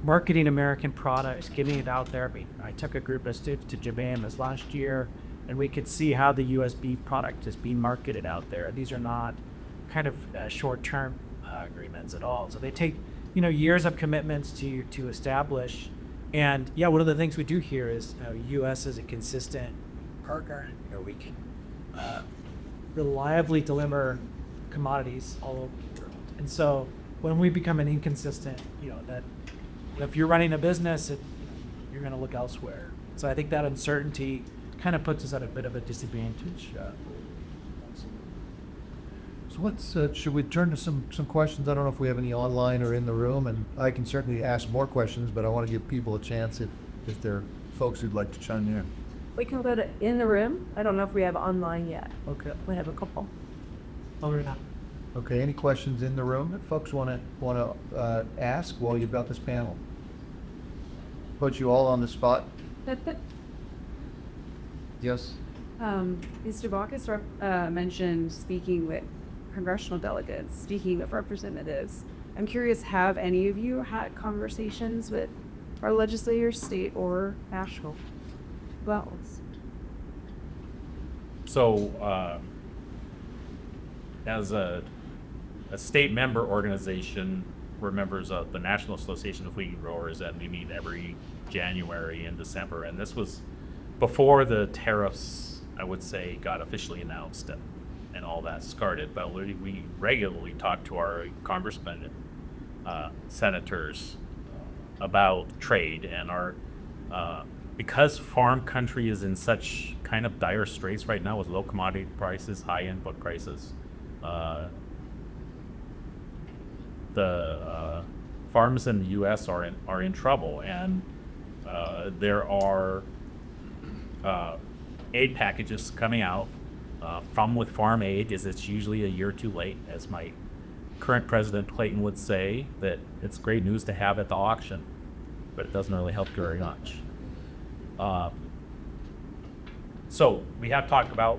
marketing American products, getting it out there. I mean, I took a group of students to Japan this last year, and we could see how the U.S. beef product is being marketed out there. These are not kind of short-term agreements at all. So they take, years of commitments to establish. And yeah, one of the things we do here is U.S. is a consistent partner. We can reliably deliver commodities all over the world. And so when we become an inconsistent, that if you're running a business, you're going to look elsewhere. So I think that uncertainty kind of puts us at a bit of a disadvantage. So let's, should we turn to some questions? I don't know if we have any online or in the room, and I can certainly ask more questions, but I want to give people a chance if there are folks who'd like to chime in. We can go to in the room. I don't know if we have online yet. Okay. We have a couple. Okay, any questions in the room that folks want to ask while you've got this panel? Put you all on the spot? Yes? Mr. Baucus mentioned speaking with congressional delegates, speaking with representatives. I'm curious, have any of you had conversations with our legislators, state or national? Well, So, as a state member organization, we're members of the National Association of Wheat Growers, and we meet every January and December. And this was before the tariffs, I would say, got officially announced and all that started. But we regularly talk to our congressmen, senators about trade and our because farm country is in such kind of dire straits right now with low commodity prices, high input prices. The farms in the U.S. are in trouble, and there are aid packages coming out from with farm aid. It's usually a year too late, as my current president Clayton would say, that it's great news to have at the auction, but it doesn't really help very much. So we have talked about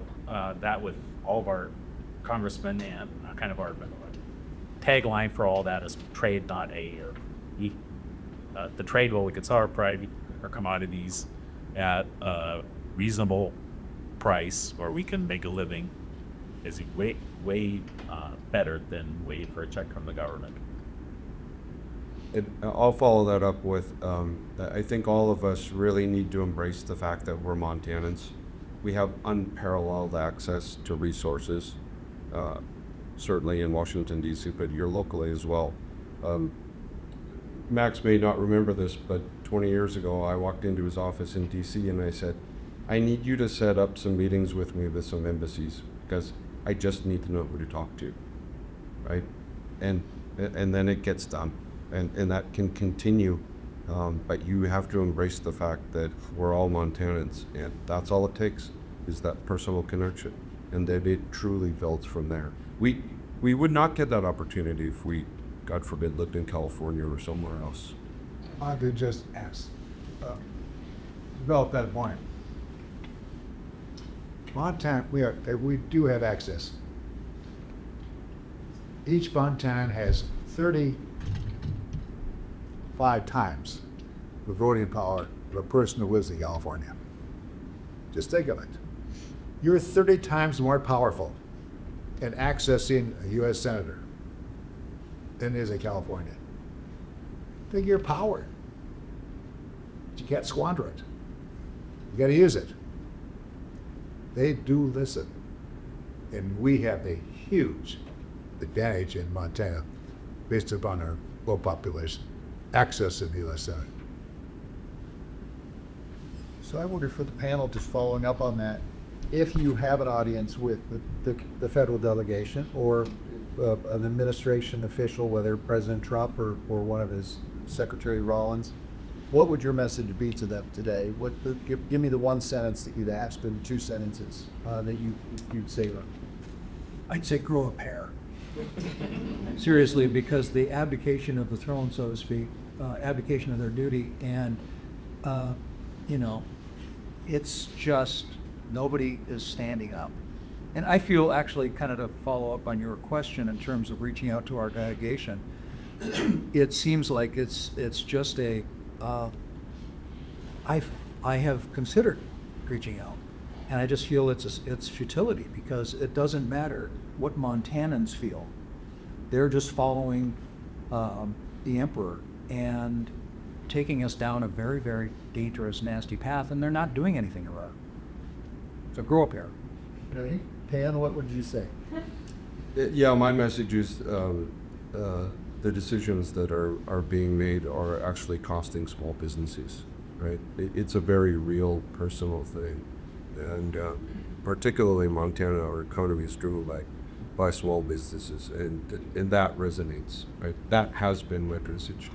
that with all of our congressmen, and kind of our tagline for all that is trade, not aid. The trade, well, we could sell our commodities at a reasonable price, or we can make a living, is way better than waiting for a check from the government. I'll follow that up with, I think all of us really need to embrace the fact that we're Montanans. We have unparalleled access to resources, certainly in Washington, D.C., but here locally as well. Max may not remember this, but 20 years ago, I walked into his office in D.C. and I said, I need you to set up some meetings with me with some embassies, because I just need to know who to talk to, right? And then it gets done. And that can continue, but you have to embrace the fact that we're all Montanans, and that's all it takes, is that personal connection, and that it truly builds from there. We would not get that opportunity if we, God forbid, lived in California or somewhere else. I wanted to just ask, develop that point. Montana, we do have access. Each Montanan has 35 times the voting power of a person who lives in California. Just think of it. You're 30 times more powerful in accessing a U.S. senator than it is in California. Think of your power. But you can't squander it. You got to use it. They do listen. And we have a huge advantage in Montana based upon our low population, access in the U.S. Senate. So I wonder for the panel, just following up on that, if you have an audience with the federal delegation or an administration official, whether President Trump or one of his Secretary Rollins, what would your message be to them today? Give me the one sentence that you'd ask and 2 sentences that you'd say to them. I'd say grow a pair. Seriously, because the abdication of the throne, so to speak, abdication of their duty, and it's just nobody is standing up. And I feel actually, kind of to follow up on your question in terms of reaching out to our delegation, it seems like it's just a I have considered reaching out, and I just feel it's futility, because it doesn't matter what Montanans feel. They're just following the emperor and taking us down a very, very dangerous, nasty path, and they're not doing anything about it. So grow up here. Okay. Pan, what would you say? Yeah, my message is the decisions that are being made are actually costing small businesses, right? It's a very real personal thing. And particularly in Montana, our economy is driven by small businesses, and that resonates, right? That has been my message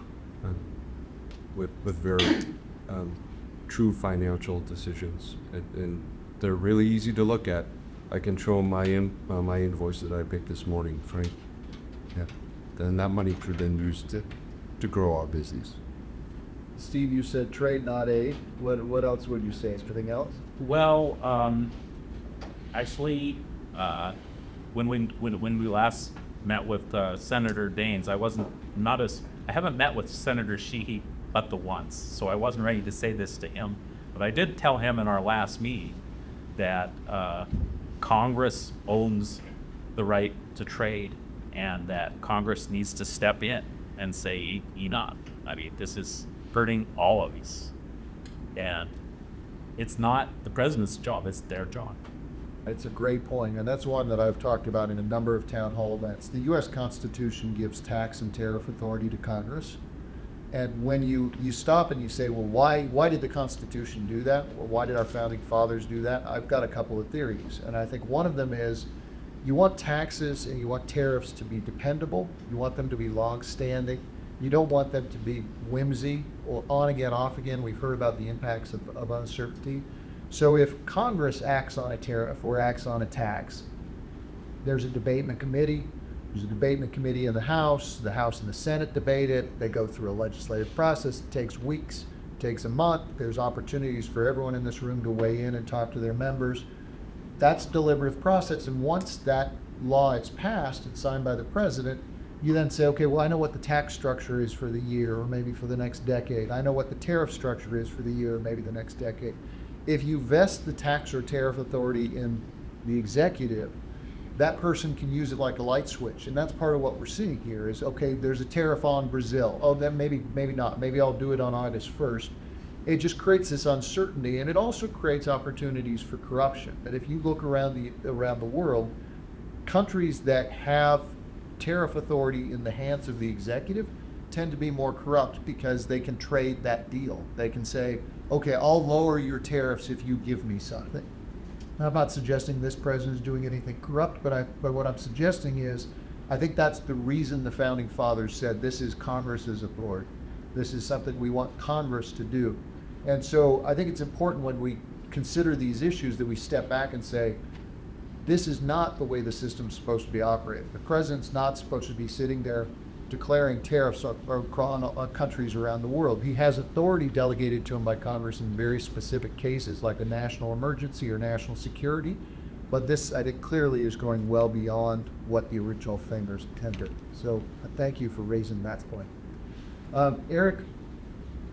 with very true financial decisions, and they're really easy to look at. I can show them my invoice that I picked this morning, right? Yeah. Then that money could then used to grow our business. Steve, you said trade, not aid. What else would you say? Anything else? Well, actually, when we last met with Senator Daines, I haven't met with Senator Sheehy but the once, so I wasn't ready to say this to him. But I did tell him in our last meeting that Congress owns the right to trade, and that Congress needs to step in and say enough. I mean, this is hurting all of us, and it's not the president's job, it's their job. It's a great point, and that's one that I've talked about in a number of town hall events. The U.S. Constitution gives tax and tariff authority to Congress, and when you stop and you say, well, why did the Constitution do that? Or why did our founding fathers do that? I've got a couple of theories, and I think one of them is you want taxes and you want tariffs to be dependable. You want them to be long-standing. You don't want them to be whimsy or on again, off again. We've heard about the impacts of uncertainty. So if Congress acts on a tariff or acts on a tax, there's a debate in the committee. There's a debate in the committee in the House. The House and the Senate debate it. They go through a legislative process. It takes weeks. It takes a month. There's opportunities for everyone in this room to weigh in and talk to their members. That's deliberative process. And once that law is passed and signed by the president, you then say, okay, well, I know what the tax structure is for the year or maybe for the next decade. I know what the tariff structure is for the year or maybe the next decade. If you vest the tax or tariff authority in the executive, that person can use it like a light switch. And that's part of what we're seeing here is, okay, there's a tariff on Brazil. Oh, then maybe not. Maybe I'll do it on August 1st. It just creates this uncertainty, and it also creates opportunities for corruption. That if you look around the world, countries that have tariff authority in the hands of the executive tend to be more corrupt because they can trade that deal. They can say, okay, I'll lower your tariffs if you give me something. Now, I'm not suggesting this president is doing anything corrupt, but what I'm suggesting is I think that's the reason the founding fathers said this is Congress's authority. This is something we want Congress to do. And so I think it's important when we consider these issues that we step back and say, this is not the way the system's supposed to be operated. The president's not supposed to be sitting there declaring tariffs on countries around the world. He has authority delegated to him by Congress in very specific cases, like a national emergency or national security. But this, I think, clearly is going well beyond what the original framers intended. So thank you for raising that point. Erick,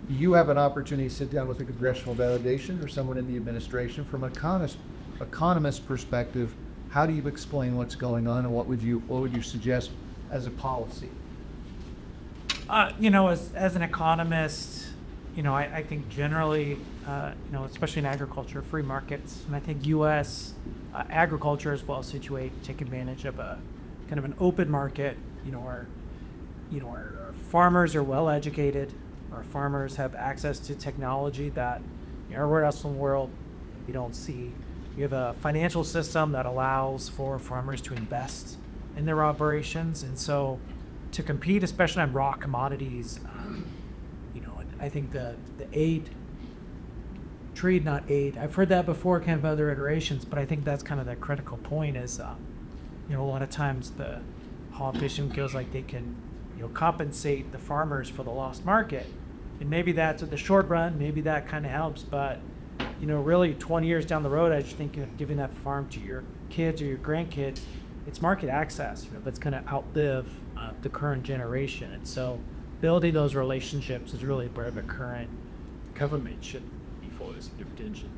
you have an opportunity to sit down with a congressional delegation or someone in the administration from an economist perspective. How do you explain what's going on, and what would you suggest as a policy? As an economist, I think generally, especially in agriculture, free markets, and I think U.S. Agriculture is well situated to take advantage of a kind of an open market. Our farmers are well educated. Our farmers have access to technology that everywhere else in the world we don't see. We have a financial system that allows for farmers to invest in their operations, and so to compete, especially on raw commodities, I think the trade, not aid. I've heard that before, kind of other iterations, but I think that's kind of the critical point. Is a lot of times the politician feels like they can compensate the farmers for the lost market, and maybe that's at the short run. Maybe that kind of helps, but really 20 years down the road, I just think of giving that farm to your kids or your grandkids. It's market access, that's going to outlive the current generation. And so building those relationships is really where the current government should be focused attention.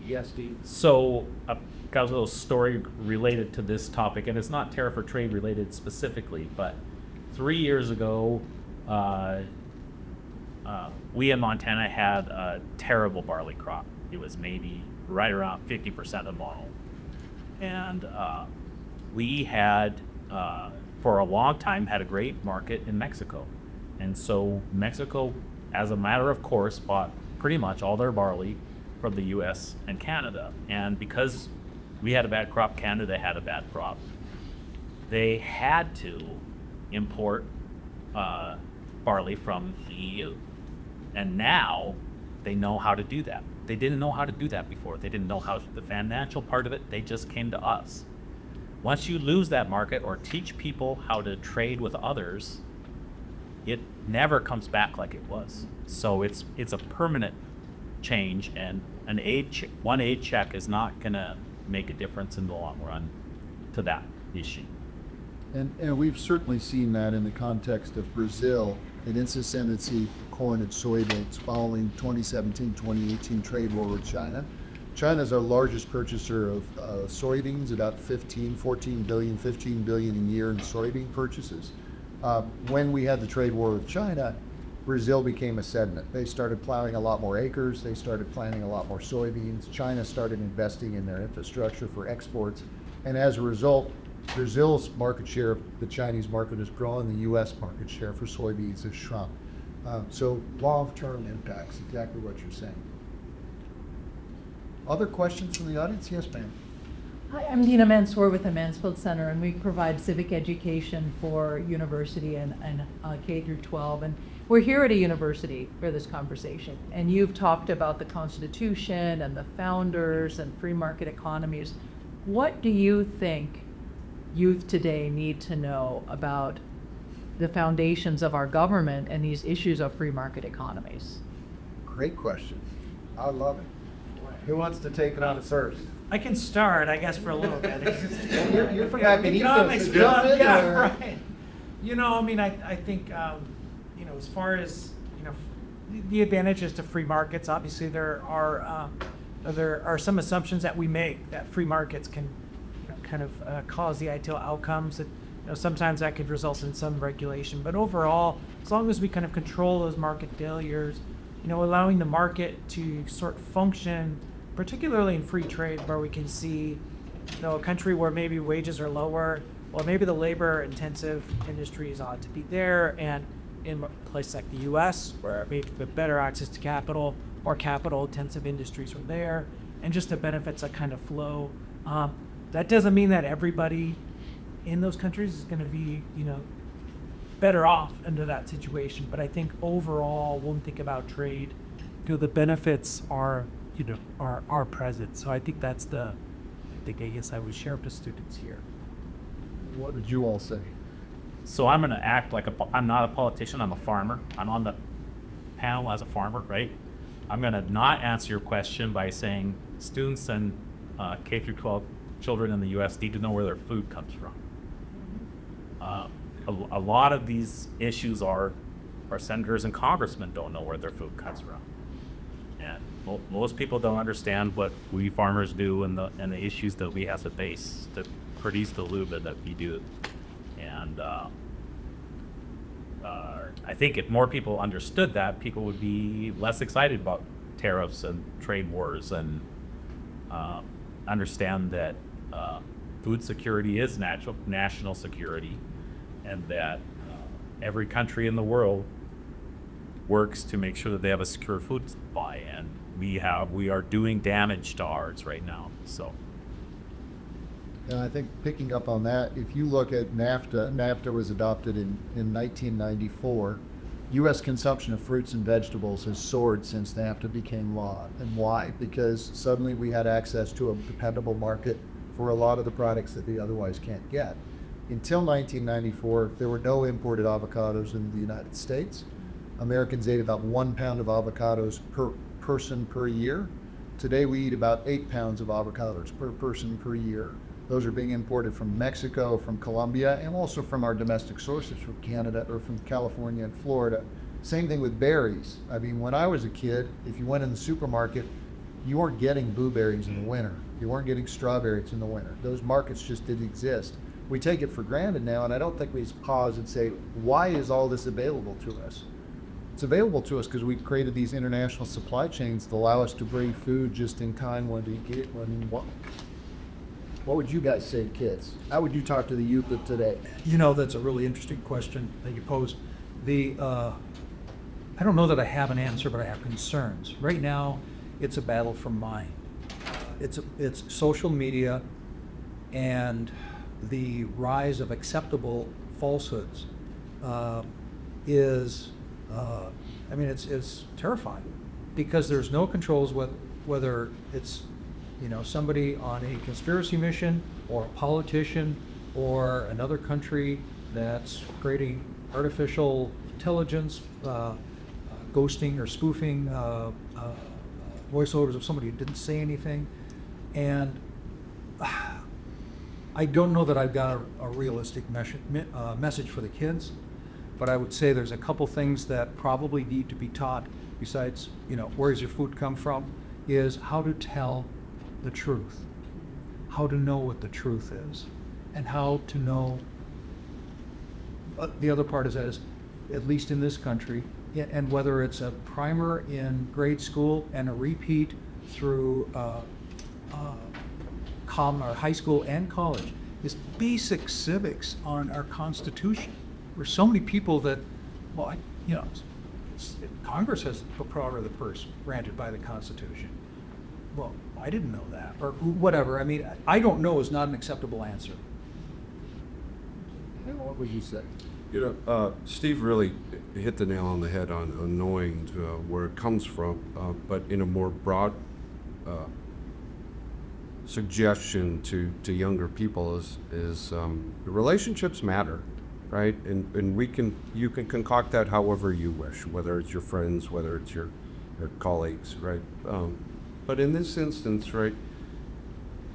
Yes, Steve. So I've got a little story related to this topic, and it's not tariff or trade related specifically, but 3 years ago, we in Montana had a terrible barley crop. It was maybe right around 50% of normal. And we had, for a long time, had a great market in Mexico. And so Mexico, as a matter of course, bought pretty much all their barley from the U.S. and Canada. And because we had a bad crop, Canada had a bad crop, they had to import barley from the EU. And now they know how to do that. They didn't know how to do that before. They didn't know how the financial part of it. They just came to us. Once you lose that market or teach people how to trade with others, it never comes back like it was. So it's a permanent change, and one aid check is not going to make a difference in the long run to that issue. And we've certainly seen that in the context of Brazil, an ascendancy for corn and soybeans following 2017-2018 trade war with China. China is our largest purchaser of soybeans, about 15 billion a year in soybean purchases. When we had the trade war with China, Brazil became a sediment. They started plowing a lot more acres. They started planting a lot more soybeans. China started investing in their infrastructure for exports. And as a result, Brazil's market share of the Chinese market has grown. The U.S. market share for soybeans has shrunk. So long-term impacts, exactly what you're saying. Other questions from the audience? Yes, ma'am. Hi, I'm Dina Mansour with the Mansfield Center, and we provide civic education for university and K through 12. And we're here at a university for this conversation. And you've talked about the Constitution and the founders and free market economies. What do you think youth today need to know about the foundations of our government and these issues of free market economies? Great question. I love it. Who wants to take it on first? I can start, I guess, for a little bit. You're from economics club, yeah, or? right. I think, as far as, the advantages to free markets, obviously there are some assumptions that we make that free markets can kind of cause the ideal outcomes. That sometimes that could result in some regulation, but overall, as long as we kind of control those market failures, allowing the market to sort of function, particularly in free trade, where we can see, a country where maybe wages are lower, or maybe the labor-intensive industries ought to be there, and in a place like the U.S., where maybe with better access to capital, or capital-intensive industries are there, and just the benefits that kind of flow. That doesn't mean that everybody in those countries is going to be, better off under that situation. But I think overall, when we think about trade, the benefits are present. So I think that's I guess I would share with the students here. What did you all say? So I'm going to act like I'm not a politician, I'm a farmer. I'm on the panel as a farmer, right? I'm going to not answer your question by saying students and K through 12 children in the U.S. need to know where their food comes from. A lot of these issues our senators and congressmen don't know where their food comes from. And most people don't understand what we farmers do and the issues that we have to face to produce the lube that we do. And I think if more people understood that, people would be less excited about tariffs and trade wars, and understand that food security is national security, and that every country in the world works to make sure that they have a secure food supply, and we are doing damage to ours right now. So. And I think picking up on that, if you look at NAFTA was adopted in 1994. U.S. consumption of fruits and vegetables has soared since NAFTA became law. And why? Because suddenly we had access to a dependable market for a lot of the products that we otherwise can't get. Until 1994, there were no imported avocados in the United States. Americans ate about 1 pound of avocados per person per year. Today we eat about 8 pounds of avocados per person per year. Those are being imported from Mexico, from Colombia, and also from our domestic sources, from Canada or from California and Florida. Same thing with berries. I mean, when I was a kid, if you went in the supermarket, you weren't getting blueberries in the winter. You weren't getting strawberries in the winter. Those markets just didn't exist. We take it for granted now, and I don't think we pause and say, why is all this available to us? It's available to us because we've created these international supply chains that allow us to bring food just in time when we get it, when we want. What would you guys say, kids? How would you talk to the youth of today? You know, that's a really interesting question that you posed. I don't know that I have an answer, but I have concerns. Right now, it's a battle for mind. It's social media and the rise of acceptable falsehoods it's terrifying, because there's no controls whether it's somebody on a conspiracy mission, or a politician, or another country that's creating artificial intelligence, ghosting or spoofing voiceovers of somebody who didn't say anything. And I don't know that I've got a realistic message for the kids, but I would say there's a couple things that probably need to be taught besides, where does your food come from, is how to tell the truth, how to know what the truth is, and how to know. The other part is that, at least in this country, and whether it's a primer in grade school and a repeat through high school and college, is basic civics on our Constitution. There's so many people that, Congress has the power of the purse granted by the Constitution. Well, I didn't know that, or whatever. I mean, I don't know is not an acceptable answer. What would you say? Steve really hit the nail on the head on knowing where it comes from, but in a more broad suggestion to younger people is relationships matter, right? And you can concoct that however you wish, whether it's your friends, whether it's your colleagues, right? But in this instance, right,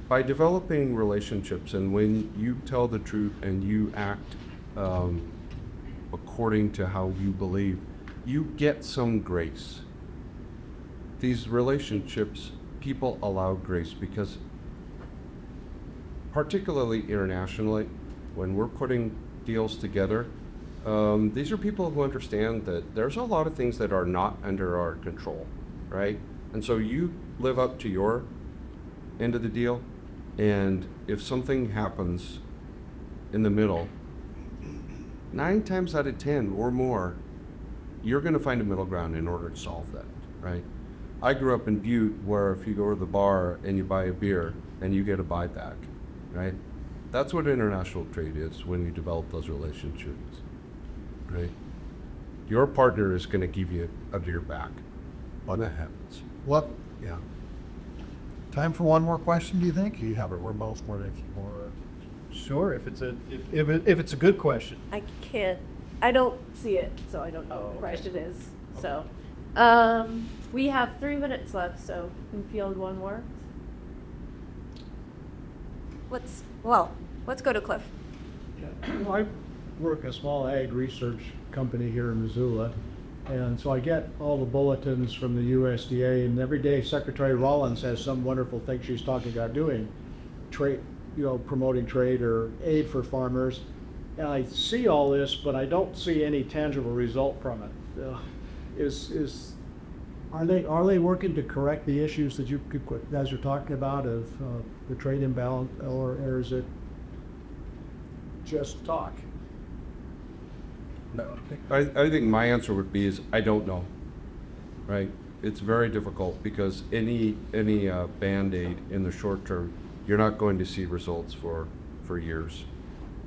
by developing relationships, and when you tell the truth and you act according to how you believe, you get some grace. These relationships, people allow grace because, particularly internationally, when we're putting deals together, these are people who understand that there's a lot of things that are not under our control, right? And so you live up to your end of the deal, and if something happens in the middle, 9 times out of 10 or more, you're going to find a middle ground in order to solve that, right? I grew up in Butte, where if you go to the bar and you buy a beer and you get a buyback, right? That's what international trade is when you develop those relationships, right? Your partner is going to give you under your back when that happens. What? Yeah. Time for one more question, do you think? You have it. We're both more. Sure, if it's a good question. I don't see it, so I don't know what the question is. So, we have 3 minutes left, so we can field one more. Let's go to Cliff. I work a small ag research company here in Missoula, and so I get all the bulletins from the USDA, and every day Secretary Rollins has some wonderful thing she's talking about doing, trade, promoting trade or aid for farmers. and I see all this, but I don't see any tangible result from it. Are they working to correct the issues that you guys are talking about of the trade imbalance, or is it just talk? No, I think my answer would be is I don't know, right? It's very difficult because any Band-Aid in the short term, you're not going to see results for years.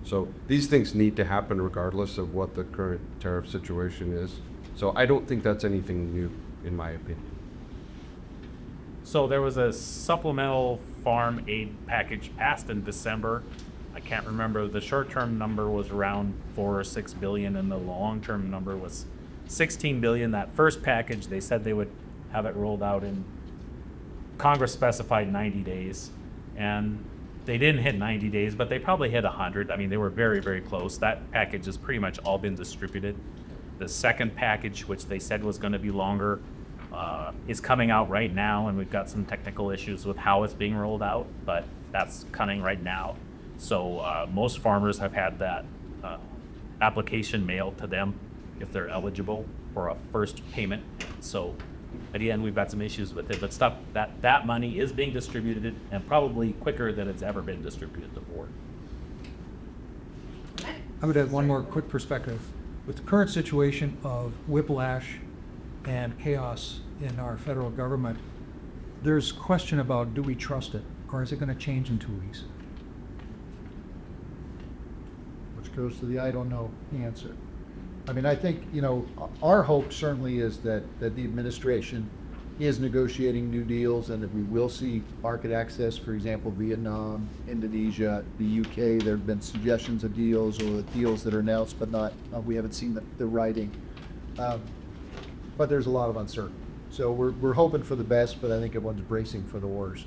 So these things need to happen regardless of what the current tariff situation is. So I don't think that's anything new, in my opinion. So there was a supplemental farm aid package passed in December. I can't remember. The short-term number was around 4 or 6 billion, and the long-term number was 16 billion. That first package, they said they would have it rolled out in Congress specified 90 days, and they didn't hit 90 days, but they probably hit 100. I mean, they were very, very close. That package has pretty much all been distributed. The second package, which they said was going to be longer, is coming out right now, and we've got some technical issues with how it's being rolled out, but that's coming right now. So most farmers have had that application mailed to them if they're eligible for a first payment. So at the end, we've got some issues with it, but stuff that money is being distributed, and probably quicker than it's ever been distributed before. I would add one more quick perspective. With the current situation of whiplash and chaos in our federal government, there's question about, do we trust it, or is it going to change in 2 weeks? Which goes to the I don't know answer. I mean, I think, our hope certainly is that the administration is negotiating new deals and that we will see market access, for example, Vietnam, Indonesia, the UK. There have been suggestions of deals or deals that are announced, but not, we haven't seen the writing. But there's a lot of uncertainty. So we're hoping for the best, but I think everyone's bracing for the worst.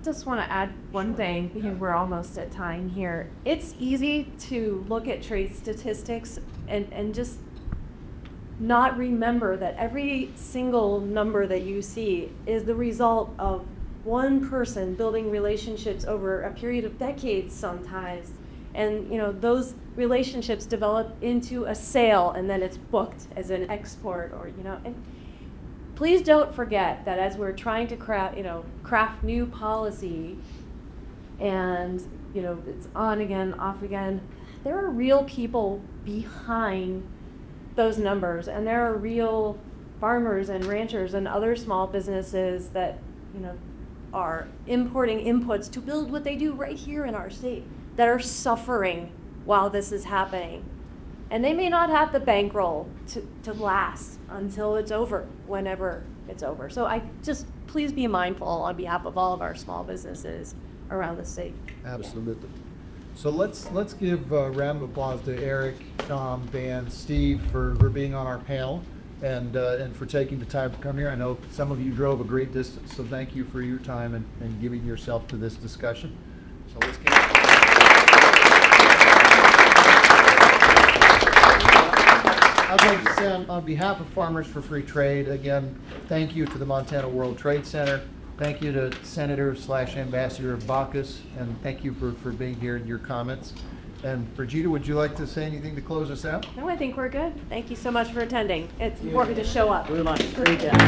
Just want to add one thing because we're almost at time here. It's easy to look at trade statistics and just not remember that every single number that you see is the result of one person building relationships over a period of decades sometimes. And those relationships develop into a sale, and then it's booked as an export, or and please don't forget that as we're trying to craft new policy, and it's on again, off again, there are real people behind those numbers, and there are real farmers and ranchers and other small businesses that are importing inputs to build what they do right here in our state that are suffering while this is happening. And they may not have the bankroll to last until it's over, whenever it's over. So please be mindful on behalf of all of our small businesses around the state. Absolutely. So let's give a round of applause to Eric, Tom, Dan, Steve for being on our panel and for taking the time to come here. I know some of you drove a great distance, so thank you for your time and giving yourself to this discussion. So let's get I'd like to say on behalf of Farmers for Free Trade, again, thank you to the Montana World Trade Center. Thank you to Senator/Ambassador Baucus, and thank you for being here and your comments. And Brigitta, would you like to say anything to close us out? No, I think we're good. Thank you so much for attending. It's important to show up. Very much. Great job.